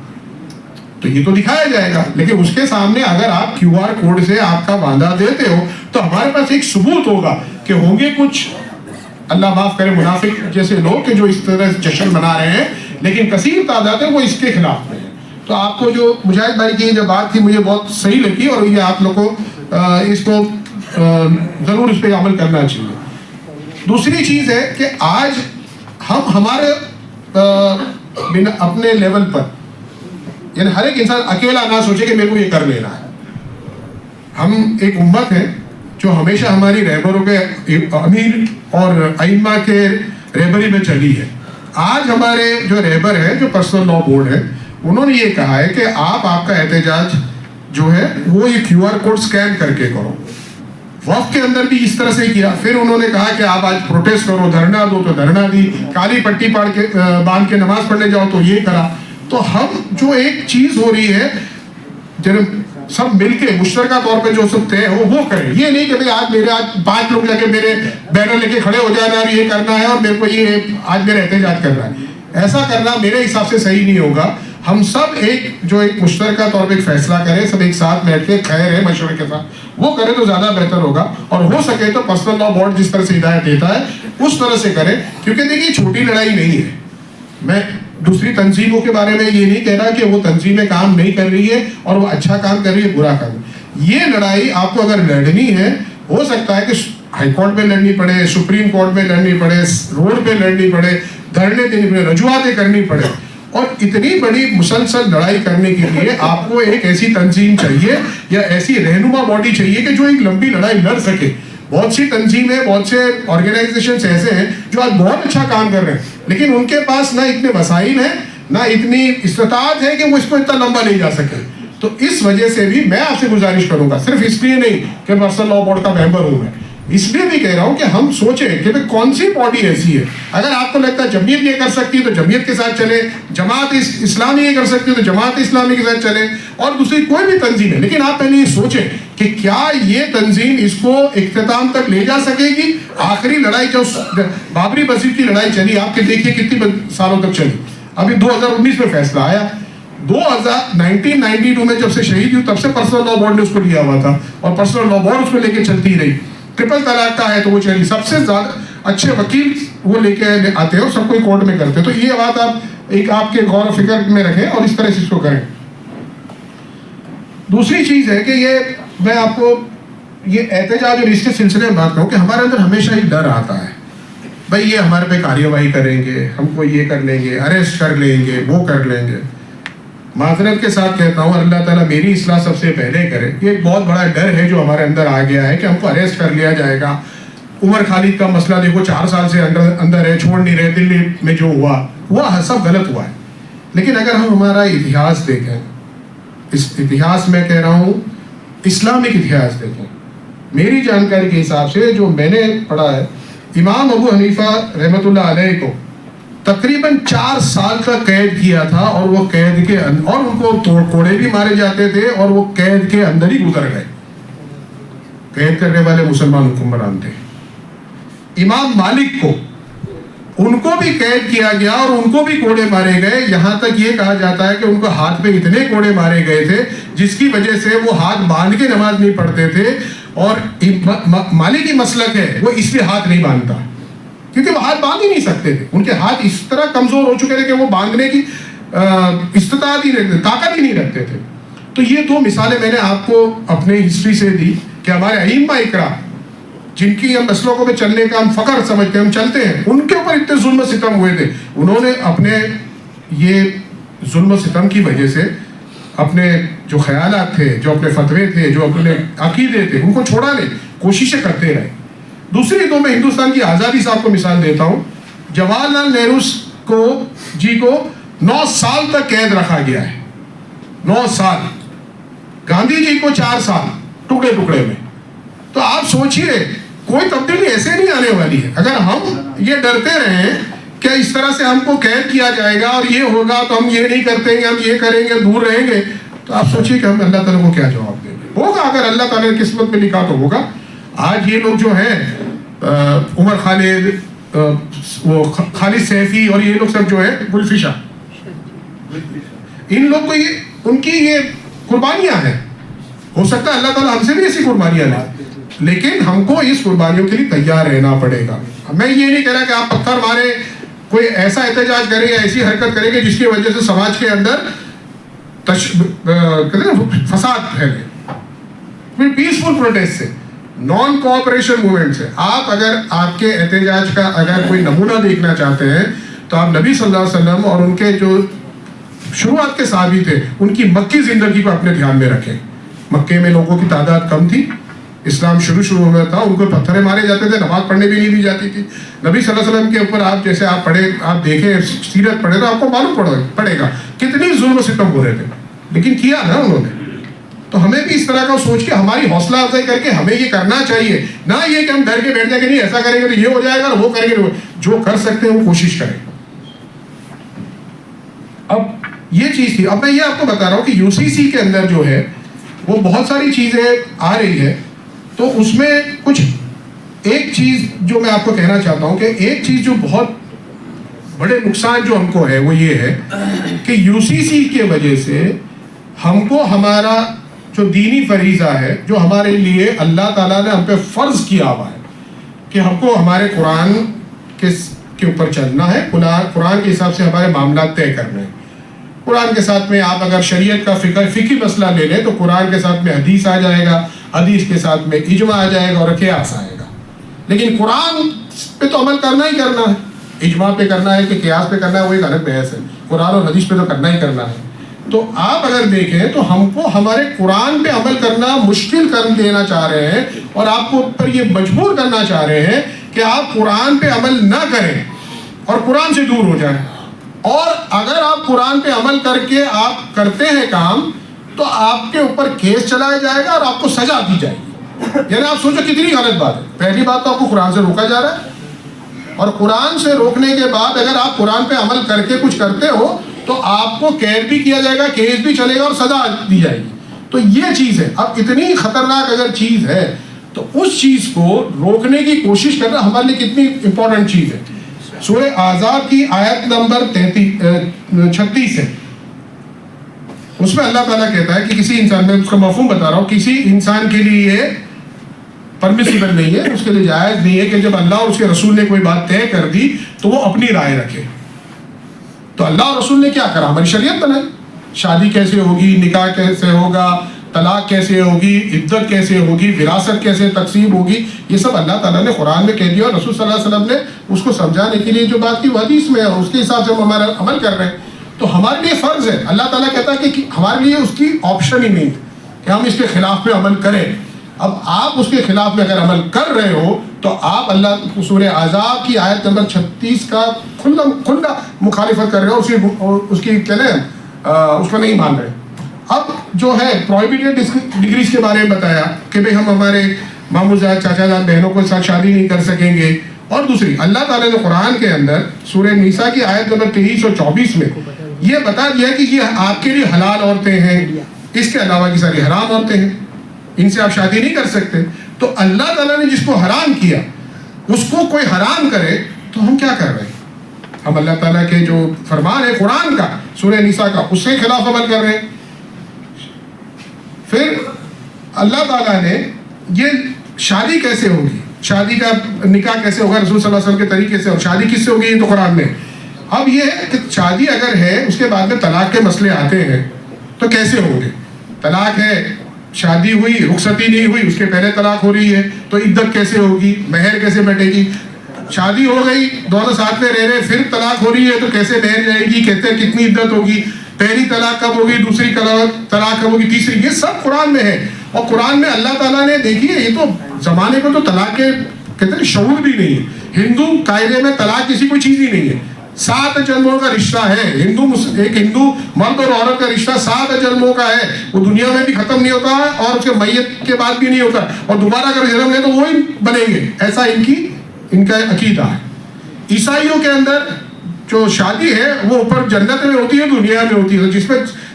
تو یہ تو دکھایا جائے گا، لیکن اس کے سامنے اگر آپ کیو آر کوڈ سے آپ کا وعدہ دیتے ہو تو ہمارے پاس ایک ثبوت ہوگا کہ ہوں گے کچھ اللہ معاف کرے منافق جیسے لوگ کہ جو اس طرح جشن منا رہے ہیں، لیکن کثیر تعداد ہے وہ اس کے خلاف ہیں۔ تو آپ کو جو مجاہد بھائی کی جو بات تھی مجھے بہت صحیح لگی، اور یہ آپ لوگ کو اس کو ضرور اس پہ عمل کرنا چاہیے۔ دوسری چیز ہے کہ آج ہم ہمارے اپنے لیول پر، یعنی ہر ایک انسان اکیلا نہ سوچے کہ میرے کو یہ کر لینا ہے۔ ہم ایک امت ہے جو ہمیشہ ہماری رہبروں کے امیر اور ائمہ کے رہبری میں چلی ہے۔ آج ہمارے جو رہبر ہے، جو پرسنل لاء بورڈ ہے، انہوں نے یہ کہا ہے کہ آپ کا احتجاج جو ہے وہ یہ کیو آر کوڈ سکین کر کے کرو۔ وقت کے اندر بھی اس طرح سے کیا، پھر انہوں نے کہا کہ آپ آج پروٹیسٹ کرو، دھرنا دو تو دھرنا دی، کالی پٹی باندھ کے نماز پڑھنے جاؤ تو یہ کرا۔ تو ہم جو ایک چیز ہو رہی ہے جب سب مل کے مشترکہ طور پہ جو سب طے ہو وہ کریں، یہ نہیں کہ آج 5 لوگ جا کے میرے بینر لے کے کھڑے ہو جانا اور یہ کرنا ہے اور میرے کو یہ آج میرا احتجاج کرنا ہے۔ ایسا کرنا میرے حساب سے صحیح نہیں ہوگا۔ ہم سب ایک مشترکہ طور پہ ایک فیصلہ کریں، سب ایک ساتھ بیٹھ کے خیر ہے مشورے کے ساتھ وہ کرے تو زیادہ بہتر ہوگا، اور ہو سکے تو پرسنل لاء بورڈ جس طرح سے ہدایت دیتا ہے اس طرح سے کرے، کیونکہ دیکھیے چھوٹی لڑائی نہیں ہے۔ میں دوسری تنظیموں کے بارے میں یہ نہیں کہہ رہا کہ وہ تنظیمیں کام نہیں کر رہی ہے اور وہ اچھا کام کر رہی ہے برا کام۔ یہ لڑائی آپ کو اگر لڑنی ہے، ہو سکتا ہے کہ ہائی کورٹ میں لڑنی پڑے، سپریم کورٹ میں لڑنی پڑے، روڈ پہ لڑنی پڑے، دھرنے دینی پڑے، رجوعاتیں کرنی پڑے، اور اتنی بڑی مسلسل لڑائی کرنے کے لیے آپ کو ایک ایسی تنظیم چاہیے یا ایسی رہنما باڈی چاہیے کہ جو ایک لمبی لڑائی لڑ سکے۔ بہت سی تنظیمیں، بہت سے آرگنائزیشنز ایسے ہیں جو آج بہت اچھا کام کر رہے ہیں، لیکن ان کے پاس نہ اتنے وسائل ہیں، نہ اتنی استطاعت ہے کہ وہ اس کو اتنا لمبا لے جا سکے۔ تو اس وجہ سے بھی میں آپ سے گزارش کروں گا، صرف اس لیے نہیں کہ پرسنل لاء بورڈ کا ممبر ہوں میں، اس لیے بھی کہہ رہا ہوں کہ ہم سوچیں کہ کون سی باڈی ایسی ہے۔ اگر آپ کو لگتا ہے جمعیت یہ کر سکتی ہے تو جمعیت کے ساتھ چلے، جماعت اسلامی یہ کر سکتی ہے تو جماعت اسلامی کے ساتھ چلے، اور دوسری کوئی بھی تنظیم ہے، لیکن آپ پہلے یہ سوچیں کہ کیا یہ تنظیم اس کو اختتام تک لے جا سکے گی۔ آخری لڑائی جو بابری مسجد کی لڑائی چلی، آپ کے دیکھیے کتنی سالوں تک چلی، ابھی 2019 میں فیصلہ آیا۔ 1992 میں جب سے شہید ہوئی تب سے پرسنل لاء بورڈ نے اس کو لیا ہوا تھا، اور پرسنل لاء بورڈ اس کو لے کے چلتی رہی۔ ٹرپل طلاق کا ہے تو وہ چلی، سب سے زیادہ اچھے وکیل وہ لے کے آتے ہیں اور سب کوئی کورٹ میں کرتے ہیں۔ تو یہ بات آپ کے غور و فکر میں رکھیں اور اس طرح سے اس کو کریں۔ دوسری چیز ہے کہ یہ میں آپ کو یہ احتجاج اور اس کے سلسلے میں بات کروں کہ ہمارے اندر ہمیشہ ہی ڈر آتا ہے، بھائی یہ ہمارے پہ کارروائی کریں گے، ہم کو یہ کر لیں گے، اریسٹ کر لیں گے، وہ کر لیں گے۔ معذرت کے ساتھ کہتا ہوں اللہ تعالیٰ میری اصلاح سب سے پہلے کرے۔ یہ ایک بہت بڑا ڈر ہے جو ہمارے اندر آ گیا ہے کہ ہم کو اریسٹ کر لیا جائے گا۔ عمر خالد کا مسئلہ دیکھو، 4 سال سے اندر ہے، چھوڑ نہیں رہے، دلی میں جو ہوا سب غلط ہوا ہے۔ لیکن اگر ہم ہمارا اتہاس دیکھیں، اس اتہاس میں کہہ رہا ہوں اسلامک اتہاس دیکھیں، میری جانکاری کے حساب سے جو میں نے پڑھا ہے، امام ابو حنیفہ رحمۃ اللہ علیہ کو تقریباً 4 سال کا قید کیا تھا، اور وہ قید کے اور ان کو کوڑے بھی مارے جاتے تھے اور وہ قید کے اندر ہی گزر گئے۔ قید کرنے والے مسلمان حکمران تھے۔ امام مالک کو ان کو بھی قید کیا گیا اور ان کو بھی کوڑے مارے گئے، یہاں تک یہ کہا جاتا ہے کہ ان کو ہاتھ پہ اتنے کوڑے مارے گئے تھے جس کی وجہ سے وہ ہاتھ باندھ کے نماز نہیں پڑھتے تھے۔ اور مالکی مسلک ہے وہ اس لیے ہاتھ نہیں باندھتا کیونکہ وہ ہاتھ باندھ ہی نہیں سکتے تھے، ان کے ہاتھ اس طرح کمزور ہو چکے تھے کہ وہ باندھنے کی استطاعت ہی نہیں، طاقت ہی نہیں رکھتے تھے۔ تو یہ 2 مثالیں میں نے آپ کو اپنے ہسٹری سے دی کہ ہمارے ائمہ اکرام جن کی ہم مسلکوں پہ چلنے کا ہم فخر سمجھتے ہیں، ہم چلتے ہیں، ان کے اوپر اتنے ظلم و ستم ہوئے تھے، انہوں نے اپنے یہ ظلم و ستم کی وجہ سے اپنے جو خیالات تھے، جو اپنے فتوے تھے، جو اپنے عقیدے تھے، ان کو چھوڑا نہیں، کوششیں کرتے رہے۔ دوسری تو میں ہندوستان کی آزادی صاحب کو مثال دیتا ہوں، جواہر لال نہرو کو 9 سال تک قید رکھا گیا ہے، 9 سال، گاندھی جی کو 4 سال ٹکڑے ٹکڑے میں۔ تو آپ سوچئے کوئی تبدیلی ایسے نہیں آنے والی ہے۔ اگر ہم یہ ڈرتے رہیں کہ اس طرح سے ہم کو قید کیا جائے گا اور یہ ہوگا تو ہم یہ نہیں کرتے گے، ہم یہ کریں گے، دور رہیں گے، تو آپ سوچئے کہ ہم اللہ تعالیٰ کو کیا جواب دیں گے۔ ہوگا، اگر اللہ تعالیٰ نے قسمت میں لکھا تو ہوگا۔ آج یہ لوگ جو ہیں عمر خالد، وہ خالد سیفی اور یہ لوگ سب جو ہے، گلفشا، ان لوگ کو یہ ان کی یہ قربانیاں ہیں. ہو سکتا ہے اللہ تعالیٰ ہم سے بھی ایسی قربانیاں لیں, لیکن ہم کو اس قربانیوں کے لیے تیار رہنا پڑے گا. میں یہ نہیں کہہ رہا کہ آپ پتھر مارے, کوئی ایسا احتجاج کرے یا ایسی حرکت کرے کہ جس کی وجہ سے سماج کے اندر فساد پھیلے. پیسفل پروٹیسٹ سے, نان کوآپریشن موومنٹ سے, آپ اگر آپ کے احتجاج کا اگر کوئی نمونہ دیکھنا چاہتے ہیں تو آپ نبی صلی اللہ علیہ وسلم اور ان کے جو شروعات کے صحابی تھے ان کی مکی زندگی کو اپنے دھیان میں رکھیں. مکے میں لوگوں کی تعداد کم تھی, اسلام شروع میں تھا, ان کو پتھریں مارے جاتے تھے, نماز پڑھنے بھی نہیں دی جاتی تھی. نبی صلی اللہ علیہ وسلم کے اوپر آپ جیسے آپ پڑھے, آپ دیکھیں سیرت پڑھے تو آپ کو معلوم پڑے گا کتنی ظلم و ستم ہو رہے تھے, لیکن کیا نا انہوں نے. تو ہمیں بھی اس طرح کا سوچ کے ہماری حوصلہ افزائی کر کے ہمیں یہ کرنا چاہیے, نہ یہ کہ ہم ڈر کے بیٹھ جائیں کہ نہیں ایسا کریں گے تو یہ ہو جائے گا, وہ کریں گے, جو کر سکتے ہیں وہ کوشش کریں. اب یہ چیز تھی. اب میں یہ آپ کو بتا رہا ہوں کہ یو سی سی کے اندر جو ہے وہ بہت ساری چیزیں آ رہی ہے, تو اس میں کچھ ایک چیز جو میں آپ کو کہنا چاہتا ہوں کہ ایک چیز جو بہت بڑے نقصان جو ہم کو ہے وہ یہ ہے کہ یو سی سی کی وجہ سے ہم کو ہمارا جو دینی فریضہ ہے, جو ہمارے لیے اللہ تعالیٰ نے ہم پہ فرض کیا ہوا ہے کہ ہم کو ہمارے قرآن کے اوپر چلنا ہے, قرآن کے حساب سے ہمارے معاملات طے کرنے ہیں. قرآن کے ساتھ میں آپ اگر شریعت کا فقہی مسئلہ لے لیں تو قرآن کے ساتھ میں حدیث آ جائے گا, حدیث کے ساتھ میں اجماع آ جائے گا اور قیاس آئے گا. لیکن قرآن پہ تو عمل کرنا ہی کرنا ہے, اجماع پہ کرنا ہے کہ قیاس پہ کرنا ہے وہ ایک الگ بحث ہے, قرآن اور حدیث پہ تو کرنا ہی کرنا ہے. تو آپ اگر دیکھیں تو ہم کو ہمارے قرآن پہ عمل کرنا مشکل کر دینا چاہ رہے ہیں, اور آپ کو پر یہ مجبور کرنا چاہ رہے ہیں کہ آپ قرآن پہ عمل نہ کریں اور قرآن سے دور ہو جائیں. اور اگر آپ قرآن پہ عمل کر کے آپ کرتے ہیں کام تو آپ کے اوپر کیس چلایا جائے گا اور آپ کو سزا دی جائے گی. یعنی آپ سوچو کتنی غلط بات ہے. پہلی بات تو آپ کو قرآن سے روکا جا رہا ہے, اور قرآن سے روکنے کے بعد اگر آپ قرآن پہ عمل کر کے کچھ کرتے ہو تو آپ کو قید بھی کیا جائے گا, کیس بھی چلے گا اور سزا دی جائے گی. تو یہ چیز ہے. اب اتنی خطرناک اگر چیز ہے تو اس چیز کو روکنے کی کوشش کرنا ہمارے لیے کتنی امپورٹنٹ چیز ہے. سورہ احزاب کی آیت نمبر 36 ہے, اس میں اللہ تعالیٰ کہتا ہے کہ کسی انسان, میں اس کا مفہوم بتا رہا ہوں, کسی انسان کے لیے یہ پرمیسیبل نہیں ہے, اس کے لیے جائز نہیں ہے کہ جب اللہ اور اس کے رسول نے کوئی بات طے کر دی تو وہ اپنی رائے رکھے. تو اللہ اور رسول نے کیا کرا, ہماری شریعت بنائی, شادی کیسے ہوگی, نکاح کیسے ہوگا, طلاق کیسے ہوگی, عدت کیسے ہوگی, وراثت کیسے تقسیم ہوگی, یہ سب اللہ تعالیٰ نے قرآن میں کہہ دیا, اور رسول صلی اللہ علیہ وسلم نے اس کو سمجھانے کے لیے جو بات کی وہ حدیث میں ہے, اس کے حساب سے ہم ہمارا عمل کر رہے ہیں. تو ہمارے لیے فرض ہے. اللہ تعالیٰ کہتا ہے کہ ہمارے لیے اس کی آپشن ہی نہیں کہ ہم اس کے خلاف میں عمل کریں. اب آپ اس کے خلاف میں اگر عمل کر رہے ہو تو آپ اللہ سورہ احزاب کی آیت نمبر 36 کا کھلا مخالفت کر رہے ہو, اس کی کہنے اس کو نہیں مان رہے. اب جو ہے پروہیبیٹڈ ڈگریز کے بارے میں بتایا کہ بھئی ہم ہمارے ماموں زاد, چاچا زاد, بہنوں کے ساتھ شادی نہیں کر سکیں گے. اور دوسری اللہ تعالیٰ نے قرآن کے اندر سورہ نساء کی آیت نمبر 23 اور 24 میں یہ بتا دیا کہ یہ آپ کے لیے حلال عورتیں ہیں, اس کے علاوہ کی ساری حرام عورتیں ہیں, ان سے آپ شادی نہیں کر سکتے. تو اللہ تعالیٰ نے جس کو حرام کیا اس کو کوئی حرام کرے تو ہم کیا کر رہے ہیں, ہم اللہ تعالیٰ کے جو فرمان ہے قرآن کا, سورہ نساء کا, اس کے خلاف عمل کر رہے ہیں. پھر اللہ تعالیٰ نے یہ شادی کیسے ہوگی, شادی کا نکاح کیسے ہوگا رسول صلی اللہ علیہ وسلم کے طریقے سے, اور شادی کس سے ہوگی یہ تو قرآن میں. اب یہ ہے کہ شادی اگر ہے اس کے بعد میں طلاق کے مسئلے آتے ہیں تو کیسے ہوں گے. طلاق ہے, شادی ہوئی, رخصتی نہیں ہوئی, اس کے پہلے طلاق ہو رہی ہے تو عدت کیسے ہوگی, مہر کیسے بیٹھے گی. شادی ہو گئی, دونوں ساتھ میں رہ رہے, پھر طلاق ہو رہی ہے تو کیسے مہر جائے گی, کہتے ہیں کتنی عدت ہوگی, پہلی طلاق کب ہوگی, دوسری طلاق کب ہوگی, تیسری, یہ سب قرآن میں ہے. اور قرآن میں اللہ تعالیٰ نے دیکھیے یہ تو زمانے کو تو طلاق کے کہتے ہیں شعور بھی نہیں ہے. ہندو قاعدے میں طلاق کسی کوئی چیز ہی نہیں ہے. 7 جنموں کا رشتہ ہے. ایک ہندو مرد اور عورت کا رشتہ 7 جنموں کا ہے. وہ دنیا میں بھی ختم نہیں ہوتا اور اس کے میت کے بعد بھی نہیں ہوتا, اور دوبارہ اگر جنم لے تو وہی بنیں گے. ایسا ان کا عقیدہ ہے. عیسائیوں کے اندر جو شادی ہے وہ اوپر جنت میں ہوتی ہے, دنیا میں ہوتی ہے.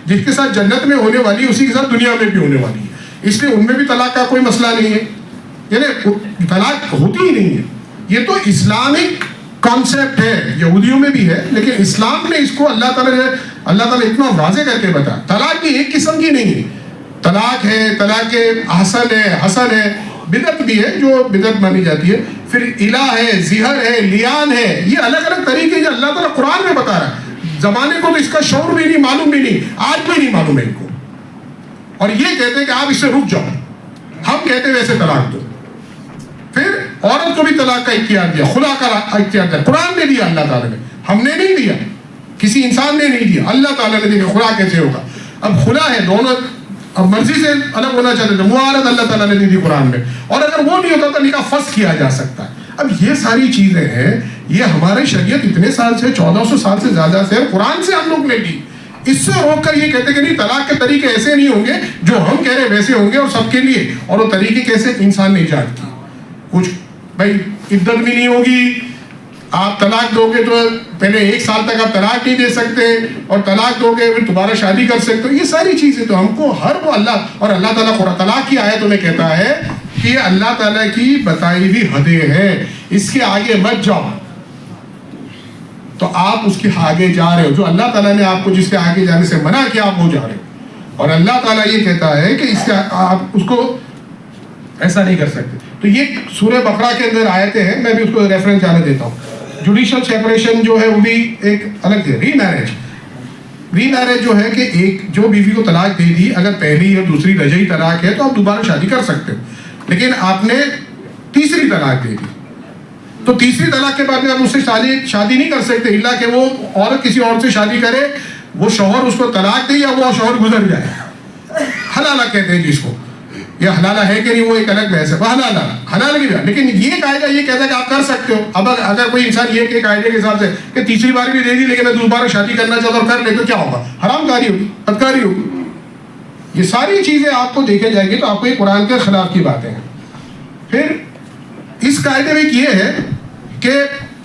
جس کے ساتھ جنت میں ہونے والی اسی کے ساتھ دنیا میں بھی ہونے والی ہے. اس لیے ان میں بھی طلاق کا کوئی مسئلہ نہیں ہے, یعنی طلاق ہوتی ہی نہیں ہے. یہ تو اسلامک کانسیپٹ ہے, یہودیوں میں بھی ہے, لیکن اسلام نے اس کو اللہ تعالیٰ نے اللہ تعالیٰ اتنا واضح کر کے بتا. طلاق بھی ایک قسم کی نہیں ہے. طلاق ہے، طلاق حسن ہے، حسن ہے، بدعت بھی ہے جو بدعت مانی جاتی ہے. پھر الہ ہے، زہر ہے، لیان ہے، یہ الگ الگ طریقے جو اللہ تعالیٰ قرآن میں بتا رہا ہے. زمانے کو تو اس کا شعور بھی نہیں، معلوم بھی نہیں، آج بھی نہیں معلوم ہے ان کو. اور یہ کہتے ہیں کہ آپ اس سے رک جاؤ، ہم کہتے ہیں ویسے طلاق دو. پھر عورت کو بھی طلاق کا اختیار دیا، خلا کا اختیار دیا. قرآن نے دیا اللہ تعالیٰ نے، ہم نے نہیں دیا، کسی انسان نے نہیں دیا، اللہ تعالیٰ نے دیا. خلا کیسے ہوگا؟ اب خلا ہے، دونوں اب مرضی سے الگ ہونا چاہتے تھے، معاہدت اللہ تعالیٰ نے دی قرآن میں. اور اگر وہ نہیں ہوتا تو نکاح فسخ کیا جا سکتا ہے. اب یہ ساری چیزیں ہیں، یہ ہمارے شریعت اتنے سال سے، 1400 سال سے زیادہ سے قرآن سے ہم لوگ نے لی. اس سے روک کر یہ کہتے کہ نہیں طلاق کے طریقے ایسے نہیں ہوں گے جو ہم کہہ رہے ویسے ہوں گے اور سب کے لیے. اور وہ طریقے کیسے انسان نہیں جانتی. کچھ بھائی عدت بھی نہیں ہوگی، آپ طلاق دو گے تو پہلے 1 سال تک آپ طلاق نہیں دے سکتے، اور طلاق دو گے پھر دوبارہ شادی کر سکتے ہو. یہ ساری چیزیں تو ہم کو ہر وہ اللہ اور اللہ تعالیٰ قرآن طلاق کی آیتوں میں کہتا ہے کہ یہ اللہ تعالیٰ کی بتائی ہوئی حدیں ہیں، اس کے آگے مت جاؤ. تو آپ اس کے آگے جا رہے ہو. جو اللہ تعالیٰ نے آپ کو جس کے آگے جانے سے منع کیا آپ وہ جا رہے ہو. اور اللہ تعالیٰ یہ کہتا ہے کہ اس کا آپ اس کو ایسا نہیں کر سکتے. تو یہ سورہ بقرہ کے اندر آیتیں ہیں، میں بھی اس کو ریفرنس جانے دیتا ہوں. جوڈیشل سیپریشن جو ہے وہ بھی ایک الگ ہے. ری میرج جو ہے کہ ایک جو بیوی کو طلاق دے دی، اگر پہلی یا دوسری رجعی طلاق ہے تو آپ دوبارہ شادی کر سکتے ہو. لیکن آپ نے تیسری طلاق دے دی تو تیسری طلاق کے بعد میں آپ اس سے شادی نہیں کر سکتے الا کہ وہ عورت کسی اور سے شادی کرے، وہ شوہر اس کو طلاق دے یا وہ شوہر گزر جائے. حلالہ کہتے ہیں جس کو، یہ حلالہ ہے کہ نہیں وہ ایک الگ بحث ہے. وہ حلال بھی ہے، لیکن یہ قاعدہ یہ کہتا ہے کہ آپ کر سکتے ہو. اب اگر کوئی انسان یہ کہ قاعدے کے حساب سے کہ تیسری بار بھی دے دی لیکن میں دوبارہ شادی کرنا چاہتا اور کر لے تو کیا ہوگا؟ حرام کاری ہوگی، بدکاری ہوگی. یہ ساری چیزیں آپ کو دیکھے جائیں گی تو آپ کو یہ قرآن کے خلاف کی باتیں ہیں. پھر اس قاعدے میں یہ ہے کہ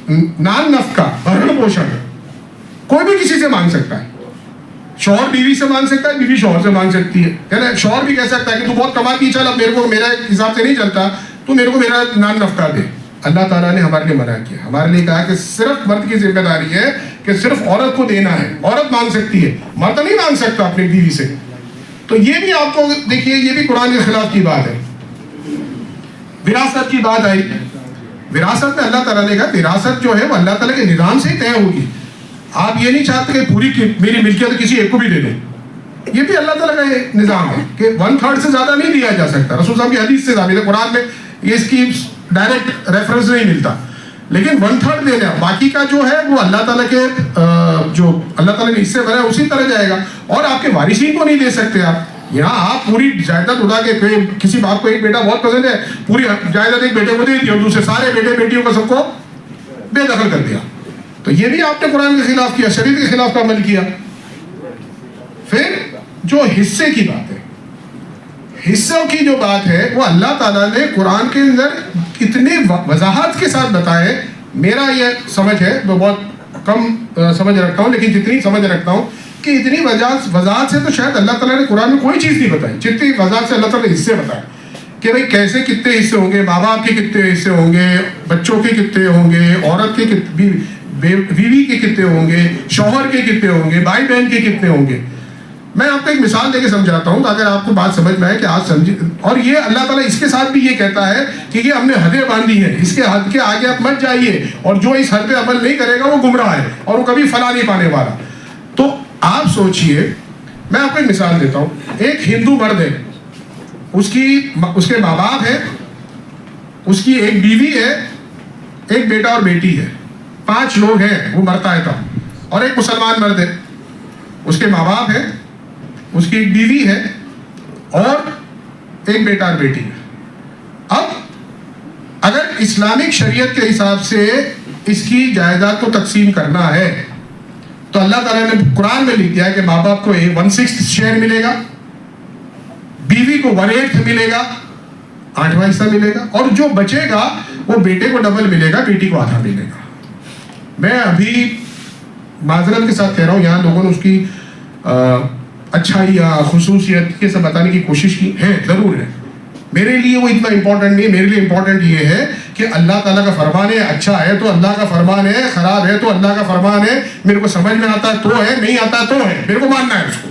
نان نفقہ، بھرن پوشن کوئی بھی کسی سے مانگ سکتا ہے. شوہر بیوی سے مانگ سکتا ہے، بیوی شوہر سے مانگ سکتی ہے. یعنی شوہر بھی کہہ سکتا ہے کہ تو بہت کماتی، چل اب میرے کو میرا حساب سے نہیں چلتا، تو میرے کو میرا نان نفقہ دے. اللہ تعالیٰ نے ہمارے لیے منع کیا، ہمارے لیے کہا کہ صرف مرد کی ذمہ داری ہے کہ صرف عورت کو دینا ہے. عورت مانگ سکتی ہے، مرد نہیں مانگ سکتا اپنی بیوی سے. تو یہ بھی آپ کو دیکھیے، یہ بھی قرآن کے خلاف کی بات ہے. وراثت کی بات آئی، وراثت میں اللہ تعالیٰ نے کہا وراثت جو ہے وہ اللہ تعالیٰ کے نظام سے ہی طے ہوگی. آپ یہ نہیں چاہتے کہ پوری میری ملکیت کسی ایک کو بھی دے دیں. یہ بھی اللہ تعالیٰ کا نظام ہے کہ 1/3 سے زیادہ نہیں دیا جا سکتا. رسول صاحب کی حدیث سے ثابت ہے، قرآن میں یہ اس کی ڈائریکٹ ریفرنس نہیں ملتا، لیکن 1/3 دینا، باقی کا جو ہے وہ اللہ تعالیٰ کے جو اللہ تعالیٰ نے حصے بنائے اسی طرح جائے گا. اور آپ کے وارثین کو نہیں دے سکتے. آپ یہاں آپ پوری جائیداد اڑا کے، کسی باپ کو ایک بیٹا بہت پسند ہے، پوری جائیداد ایک بیٹے کو دے دی اور دوسرے سارے بیٹے بیٹیوں کو سب کو بے دخل کر دیا. تو یہ بھی آپ نے قرآن کے خلاف کیا، شریعت کے خلاف کا عمل کیا. پھر جو حصے کی بات ہے، حصوں کی جو بات ہے وہ اللہ تعالیٰ نے قرآن کے اندر اتنی وضاحت کے ساتھ بتائے. میرا یہ سمجھ ہے، میں بہت کم سمجھ رکھتا ہوں لیکن جتنی سمجھ رکھتا ہوں کہ اتنی وضاحت سے تو شاید اللہ تعالیٰ نے قرآن میں کوئی چیز نہیں بتائی جتنی وضاحت سے اللہ تعالیٰ نے حصے بتائے کہ بھائی کیسے کتنے حصے ہوں گے، ماں باپ کے کتنے حصے ہوں گے، بچوں کے کتنے ہوں گے، عورت کے بیوی کے کتنے ہوں گے، شوہر کے کتنے ہوں گے، بھائی بہن کے کتنے ہوں گے. میں آپ کو ایک مثال دے کے سمجھاتا ہوں اگر آپ کو بات سمجھ میں آئے کہ آپ سمجھے. اور یہ اللہ تعالیٰ اس کے ساتھ بھی یہ کہتا ہے کہ یہ ہم نے حدیں باندھی ہیں، اس کے حد کے آگے آپ مت جائیے، اور جو اس حد پہ عمل نہیں کرے گا وہ گمراہ ہے اور وہ کبھی فلاح نہیں پانے والا. تو آپ سوچئے، میں آپ کو ایک مثال دیتا ہوں. ایک ہندو مرد ہے، اس کے ماں باپ ہے، اس کی ایک بیوی ہے، ایک بیٹا اور بیٹی ہے، 5 لوگ ہیں، وہ مرتا ہے تب. اور ایک مسلمان مرد ہے، اس کے ماں باپ ہے، اس کی ایک بیوی ہے اور ایک بیٹا اور بیٹی ہے. اب اگر اسلامک شریعت کے حساب سے اس کی جائیداد کو تقسیم کرنا ہے تو اللہ تعالیٰ نے قرآن میں لکھ دیا کہ ماں باپ کو 1/6 شیئر ملے گا، بیوی کو 1/8 ملے گا، 8واں حصہ ملے گا، اور جو بچے گا وہ بیٹے کو ڈبل ملے گا، بیٹی کو آدھا ملے گا. میں ابھی معذرت کے ساتھ کہہ رہا ہوں، یہاں لوگوں نے اس کی اچھائی یا خصوصیت یہ سب بتانے کی کوشش کی ہے، ضرور ہے. میرے لیے وہ اتنا امپورٹنٹ نہیں ہے. میرے لیے امپورٹنٹ یہ ہے کہ اللہ تعالیٰ کا فرمان ہے، اچھا ہے تو اللہ کا فرمان ہے، خراب ہے تو اللہ کا فرمان ہے، میرے کو سمجھ میں آتا تو ہے، نہیں آتا تو ہے، میرے کو ماننا ہے اس کو.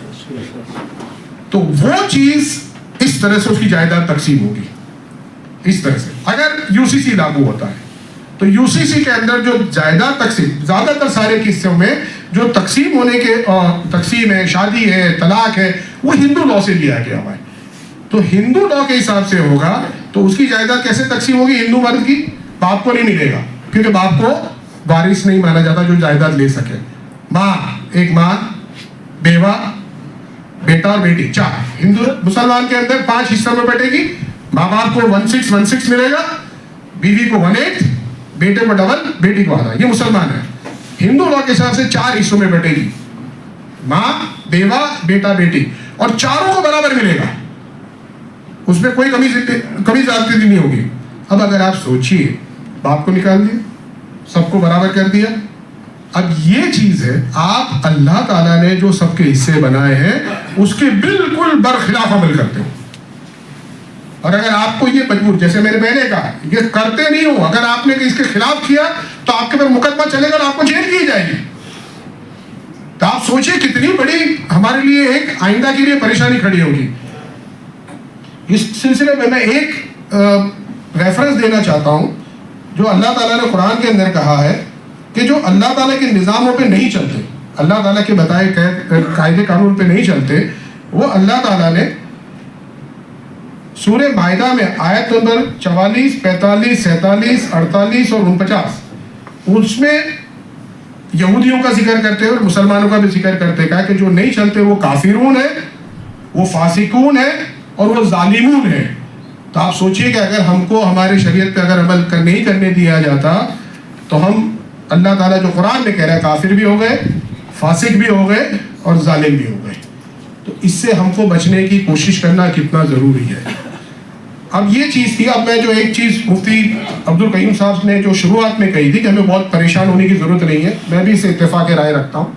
تو وہ چیز اس طرح سے اس کی جائیداد تقسیم ہوگی. اس طرح سے اگر UCC لاگو ہوتا ہے تو UCC کے اندر جو جائیداد تقسیم، زیادہ تر سارے قصوں میں جو تقسیم ہونے کے تقسیم ہے، شادی ہے، طلاق ہے، وہ ہندو لاء سے لیا گیا ہوا ہے. تو ہندو لاء کے حساب سے ہوگا تو اس کی جائیداد کیسے تقسیم ہوگی؟ ہندو مرد کی باپ کو نہیں ملے گا، کیونکہ باپ کو وارث نہیں مانا جاتا جو جائیداد لے سکے. ماں، ایک ماں، بیوہ، بیٹا اور بیٹی، 4. ہندو مسلمان کے اندر 5 حصوں میں بٹے گی. ماں باپ کو 1/6 ملے گا، بیوی کو 1/8، بیٹے کو ڈبل، بیٹی کو آدھا. یہ مسلمان ہے. ہندو لاء کے حساب سے 4 حصوں میں بٹے گی، ماں، بیوہ، بیٹا، بیٹی، اور چاروں کو برابر ملے گا. اس میں کوئی کمی زیادتی نہیں ہوگی. اب اگر آپ سوچئے، باپ کو نکال دیا، سب کو برابر کر دیا. اب یہ چیز ہے، آپ اللہ تعالیٰ نے جو سب کے حصے بنائے ہیں اس کے بالکل برخلاف عمل کرتے ہو. اور اگر آپ کو یہ مجبور، جیسے میرے بہن نے کہا، یہ کرتے نہیں ہو، اگر آپ نے اس کے خلاف کیا تو آپ کے پر مقدمہ چلے گا اور آپ کو جیل کی جائے گی. تو آپ سوچیں کتنی بڑی ہمارے لیے ایک آئندہ کے لیے پریشانی کھڑی ہوگی. اس سلسلے میں ایک ریفرنس دینا چاہتا ہوں جو اللہ تعالیٰ نے قرآن کے اندر کہا ہے کہ جو اللہ تعالیٰ کے نظاموں پہ نہیں چلتے، اللہ تعالیٰ کے بتائے قاعدے قانون پہ نہیں چلتے، وہ اللہ تعالیٰ نے سورہ مائدہ میں آیت نمبر 44، 45، 47، 48 اور 49 اس میں یہودیوں کا ذکر کرتے اور مسلمانوں کا بھی ذکر کرتے، کہا کہ جو نہیں چلتے وہ کافرون ہیں، وہ فاسقون ہیں اور وہ ظالمون ہیں. تو آپ سوچئے کہ اگر ہم کو ہمارے شریعت پہ اگر عمل نہیں کرنے دیا جاتا تو ہم اللہ تعالیٰ جو قرآن میں کہہ رہا ہے کافر بھی ہو گئے، فاسق بھی ہو گئے اور ظالم بھی ہو گئے. تو اس سے ہم کو بچنے کی کوشش کرنا کتنا ضروری ہے. اب یہ چیز تھی. اب میں جو ایک چیز مفتی عبدالقیوم صاحب نے جو شروعات میں کہی تھی کہ ہمیں بہت پریشان ہونے کی ضرورت نہیں ہے، میں بھی اسے اتفاق رائے رکھتا ہوں.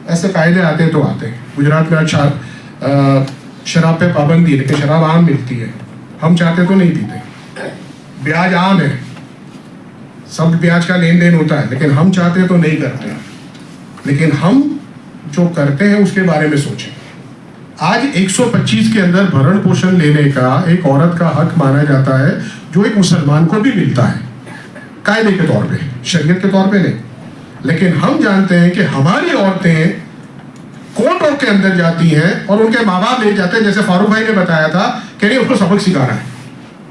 ایسے قاعدے آتے تو آتے ہیں. گجرات میں اچھا شراب پہ پابندی ہے لیکن شراب عام ملتی ہے، ہم چاہتے تو نہیں پیتے. بیاج عام ہے، سب بیاج کا لین دین ہوتا ہے لیکن ہم چاہتے تو نہیں کرتے. لیکن ہم جو کرتے ہیں اس کے بارے میں سوچیں. آج 125 کے اندر بھرن پوشن لینے کا ایک عورت کا حق مانا جاتا ہے جو ایک مسلمان کو بھی ملتا ہے قاعدے کے طور پہ، شریعت کے طور پہ نہیں. لیکن ہم جانتے ہیں کہ ہماری عورتیں کورٹوں کے اندر جاتی ہیں اور ان کے ماں باپ لے جاتے ہیں، جیسے فاروق بھائی نے بتایا تھا کہ نہیں اس کو سبق سکھانا ہے،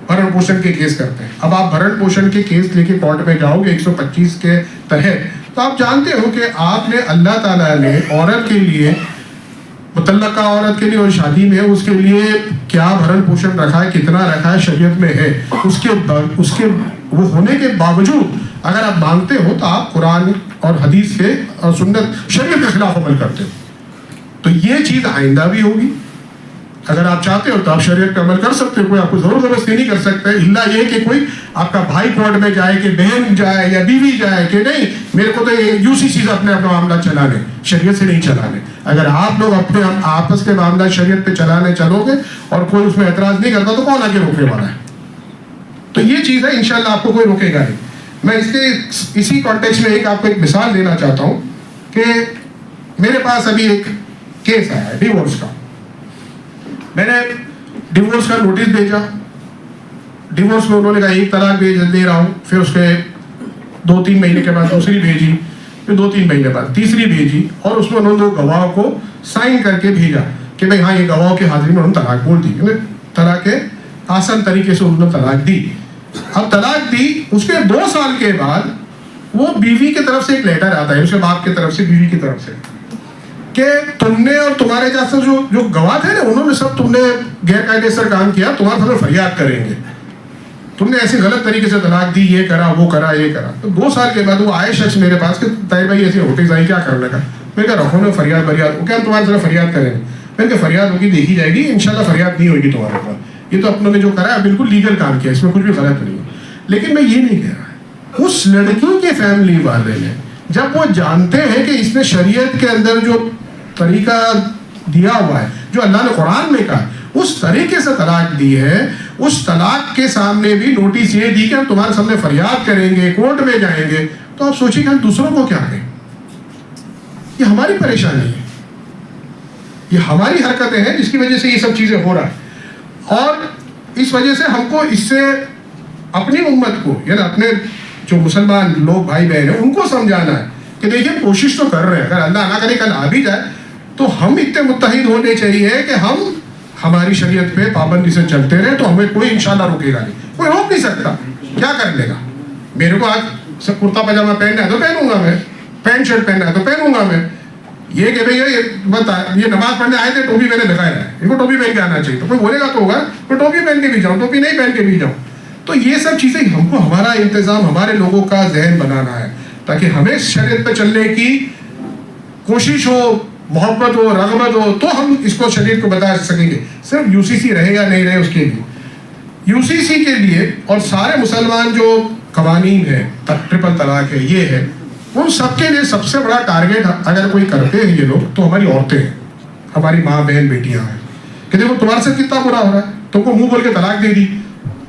بھرن پوشن کے کیس کرتے ہیں. اب آپ بھرن پوشن کے کیس لے کے کورٹ میں جاؤ گے 125 کے تحت، تو آپ جانتے ہو کہ آپ نے اللہ تعالیٰ نے عورت کے لیے، متعلقہ عورت کے لیے اور شادی میں اس کے لیے کیا بھرن پوشن رکھا ہے، کتنا رکھا ہے، شریعت میں ہے. اس کے وہ ہونے کے باوجود اگر آپ مانگتے ہو تو آپ قرآن اور حدیث کے اور سنت شریعت کے خلاف عمل کرتے ہو. تو یہ چیز آئندہ بھی ہوگی. اگر آپ چاہتے ہو تو آپ شریعت پہ عمل کر سکتے ہو، کوئی آپ کو زبردستی نہیں کر سکتا ہے، الا یہ کہ کوئی آپ کا بھائی کورٹ میں جائے کہ بہن جائے یا بیوی جائے کہ نہیں میرے کو تو یہ UCC سے اپنے معاملہ چلانے، شریعت سے نہیں چلانے. اگر آپ لوگ اپنے آپس کے معاملہ شریعت پہ چلانے چلو گے اور کوئی اس میں اعتراض نہیں کرتا تو کون آگے روکنے والا ہے؟ تو یہ چیز ہے، انشاءاللہ آپ کو کوئی روکے گا نہیں. میں اس کے اسی کانٹیکس میں آپ کو ایک مثال دینا چاہتا ہوں کہ میرے پاس ابھی ایک کیس آیا ہے ڈیورس کا. میں نے ڈیورس کا نوٹس بھیجا، ڈیورس میں انہوں نے کہا ایک طلاق دے رہا ہوں، پھر اس کے 2-3 مہینے کے بعد دوسری بھیجی، پھر 2-3 مہینے بعد تیسری بھیجی، اور اس میں انہوں نے گواہ کو سائن کر کے بھیجا کہ بھائی ہاں یہ گواہ کی حاضری میں انہوں نے طلاق بول دی. طلاق آسان طریقے سے انہوں نے طلاق دی. اب طلاق دی، اس کے 2 سال کے بعد وہ بیوی کی طرف سے ایک لیٹر آتا ہے، اس کے باپ کی طرف سے، بیوی کی طرف سے، کہ تم نے اور تمہارے جیسے جو گواہ تھے نا انہوں نے سب، تم نے غیر قاعدے سے کام کیا، تمہارے ساتھ فریاد کریں گے، تم نے ایسی غلط طریقے سے طلاق دی، یہ کرا وہ کرا یہ کرا. تو 2 سال کے بعد وہ آئے شخص میرے پاس کہ طاہر بھائی ایسی نوٹس آئی، کیا کرنے کا؟ میں کہا رکھو نا فریاد وہ کیا ہم تمہارے طرف فریاد کریں گے. میں کہ فریاد ہوگی دیکھی جائے گی، انشاءاللہ فریاد نہیں ہوگی تمہارے اوپر، یہ تو اپنوں نے جو کرا ہے بالکل لیگل کام کیا، اس میں کچھ بھی غلط نہیں ہے. لیکن میں یہ نہیں کہہ رہا، اس لڑکی کے فیملی والے نے جب وہ جانتے ہیں کہ اس نے شریعت کے اندر جو طریقہ دیا ہوا ہے، جو اللہ نے قرآن میں کہا، اس طریقے سے طلاق دی ہے، اس طلاق کے سامنے بھی نوٹس یہ دی کہ ہم تمہارے سامنے فریاد کریں گے، کورٹ میں جائیں گے. تو آپ سوچیں کہ ہم دوسروں کو کیا کہیں. یہ ہماری پریشانی ہے، یہ ہماری حرکتیں ہیں جس کی وجہ سے یہ سب چیزیں ہو رہا ہے. اور اس وجہ سے ہم کو اس سے اپنی امت کو، یعنی اپنے جو مسلمان لوگ بھائی بہن ہیں ان کو سمجھانا ہے کہ دیکھیے کوشش تو کر رہے ہیں، اگر اللہ نہ کرے کل آ بھی جائے تو ہم اتنے متحد ہونے چاہیے کہ ہم ہماری شریعت پہ پابندی سے چلتے رہیں. تو ہمیں کوئی انشاءاللہ روکے گا نہیں، کوئی روک نہیں سکتا. کیا کر لے گا؟ میرے کو آج کرتا پاجامہ پہننا ہے تو پہنوں گا میں، پینٹ شرٹ پہننا ہے تو پہنوں گا میں. یہ کہ بھئی یہ نماز پڑھنے آئے تھے ٹوپی میں نے دکھایا ہے، ان کو ٹوپی پہن کے آنا چاہیے. تو کوئی بولے گا تو ہوگا کوئی ٹوپی پہن کے بھی جاؤں، ٹوپی نہیں پہن کے بھی جاؤں. تو یہ سب چیزیں ہم کو ہمارا انتظام ہمارے لوگوں کا ذہن بنانا ہے تاکہ ہمیں شریعت پہ چلنے کی کوشش ہو، محبت ہو، رغبت ہو، تو ہم اس کو شریعت کو بتا سکیں گے. صرف یو سی سی رہے یا نہیں رہے اس کے لیے، یو سی سی کے لیے اور سارے مسلمان جو قوانین ہے، ٹرپل طلاق ہے، یہ ہے، ان سب کے لیے سب سے بڑا ٹارگیٹ اگر کوئی کرتے ہیں یہ لوگ تو ہماری عورتیں ہیں، ہماری ماں بہن بیٹیاں ہیں. کہ دیکھو تمہارے سے کتنا برا ہو رہا ہے، تم کو منہ بول کے طلاق دے دی.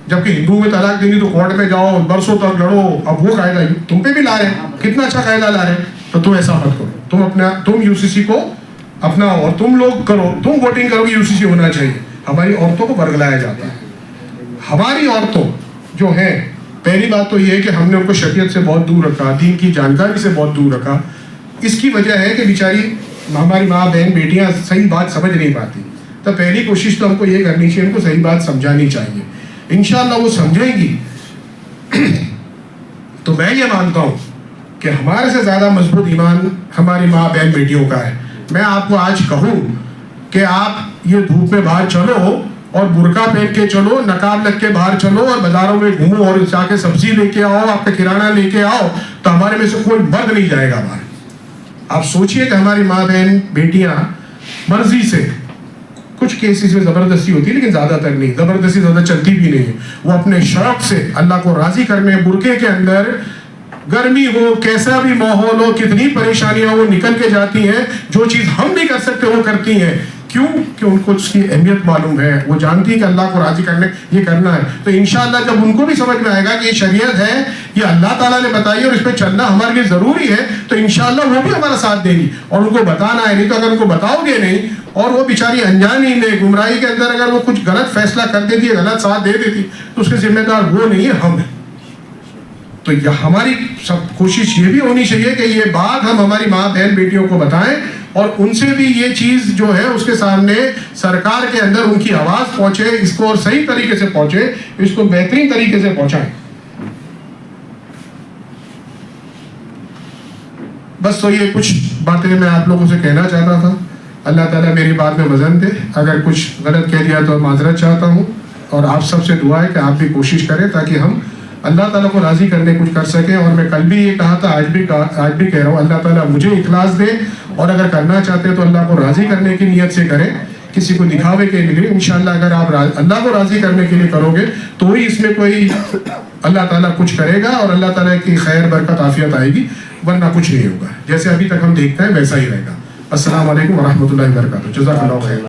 جبکہ ہندو میں طلاق دینی تو کورٹ میں جاؤ، برسوں تک لڑو. اب وہ قاعدہ تم پہ بھی لا رہے ہیں، کتنا اچھا قاعدہ لا رہے ہیں. تو تم ایسا مت کرو، تم یو سی سی کو اپنا اور تم لوگ کرو، تم ووٹنگ کرو کہ یو سی سی ہونا چاہیے. ہماری عورتوں کو برگلایا جاتا ہے. ہماری عورتوں جو ہیں، پہلی بات تو یہ ہے کہ ہم نے ان کو شریعت سے بہت دور رکھا، دین کی جانکاری سے بہت دور رکھا. اس کی وجہ ہے کہ بیچاری ہماری ماں بہن بیٹیاں صحیح بات سمجھ نہیں پاتی. تو پہلی کوشش تو ہم کو یہ کرنی چاہیے، ان کو صحیح بات سمجھانی چاہیے. انشاءاللہ وہ سمجھیں گی. تو میں یہ مانتا ہوں کہ ہمارے سے زیادہ مضبوط ایمان ہماری ماں بہن بیٹیوں کا ہے. میں آپ کو آج کہوں کہ آپ یہ دھوپ میں باہر چلو اور برقع پہن کے چلو، نقاب لگ کے باہر چلو اور بازاروں میں گھومو اور جا کے سبزی لے کے آؤ، آپ کا کرانہ لے کے آؤ، تو ہمارے میں سے کوئی مرد نہیں جائے گا باہر. آپ سوچئے کہ ہماری ماں بہن بیٹیاں مرضی سے، کچھ کیسز میں زبردستی ہوتی ہے لیکن زیادہ تر نہیں، زبردستی زیادہ چلتی بھی نہیں ہے، وہ اپنے شوق سے اللہ کو راضی کرنے، برقعے کے اندر گرمی ہو، کیسا بھی ماحول ہو، کتنی پریشانیاں ہو، وہ نکل کے جاتی ہیں. جو چیز ہم نہیں کر سکتے وہ کرتی ہیں. کیوں؟ کہ ان کو اس کی اہمیت معلوم ہے، وہ جانتی ہیں کہ اللہ کو راضی کرنے یہ کرنا ہے. تو انشاءاللہ جب ان کو بھی سمجھ میں آئے گا کہ یہ شریعت ہے، یہ اللہ تعالیٰ نے بتائی اور اس پہ چلنا ہمارے لیے ضروری ہے، تو انشاءاللہ وہ بھی ہمارا ساتھ دیں گی. اور ان کو بتانا ہے. نہیں تو اگر ان کو بتاؤ گے نہیں اور وہ بیچاری انجانی میں گمراہی کے اندر اگر وہ کچھ غلط فیصلہ کر دیتی ہے، غلط ساتھ دے دیتی، تو اس کے ذمہ دار وہ نہیں ہے، ہم ہیں. تو ہماری سب کوشش یہ بھی ہونی چاہیے کہ یہ بات ہم ہماری ماں بہن بیٹیوں کو بتائیں اور ان سے بھی یہ چیز جو ہے اس کے سامنے سرکار کے اندر ان کی آواز پہنچے، اس کو اور صحیح طریقے سے پہنچے، اس کو بہترین طریقے سے پہنچائیں. بس تو یہ کچھ باتیں میں آپ لوگوں سے کہنا چاہتا تھا. اللہ تعالیٰ میری بات میں وزن دے. اگر کچھ غلط کہہ دیا تو معذرت چاہتا ہوں. اور آپ سب سے دعا ہے کہ آپ بھی کوشش کریں تاکہ ہم اللہ تعالیٰ کو راضی کرنے کچھ کر سکیں. اور میں کل بھی یہ کہا تھا، آج بھی کہہ رہا ہوں، اللہ تعالیٰ مجھے اخلاص دے اور اگر کرنا چاہتے ہیں تو اللہ کو راضی کرنے کی نیت سے کریں، کسی کو دکھاوے کے لیے. انشاءاللہ اگر آپ اللہ کو راضی کرنے کے لیے کرو گے تو ہی اس میں کوئی اللہ تعالیٰ کچھ کرے گا اور اللہ تعالیٰ کی خیر برکت عافیت آئے گی، ورنہ کچھ نہیں ہوگا. جیسے ابھی تک ہم دیکھتے ہیں ویسا ہی رہے گا. السلام علیکم ورحمۃ اللہ وبرکاتہ. جزاک اللہ خیر.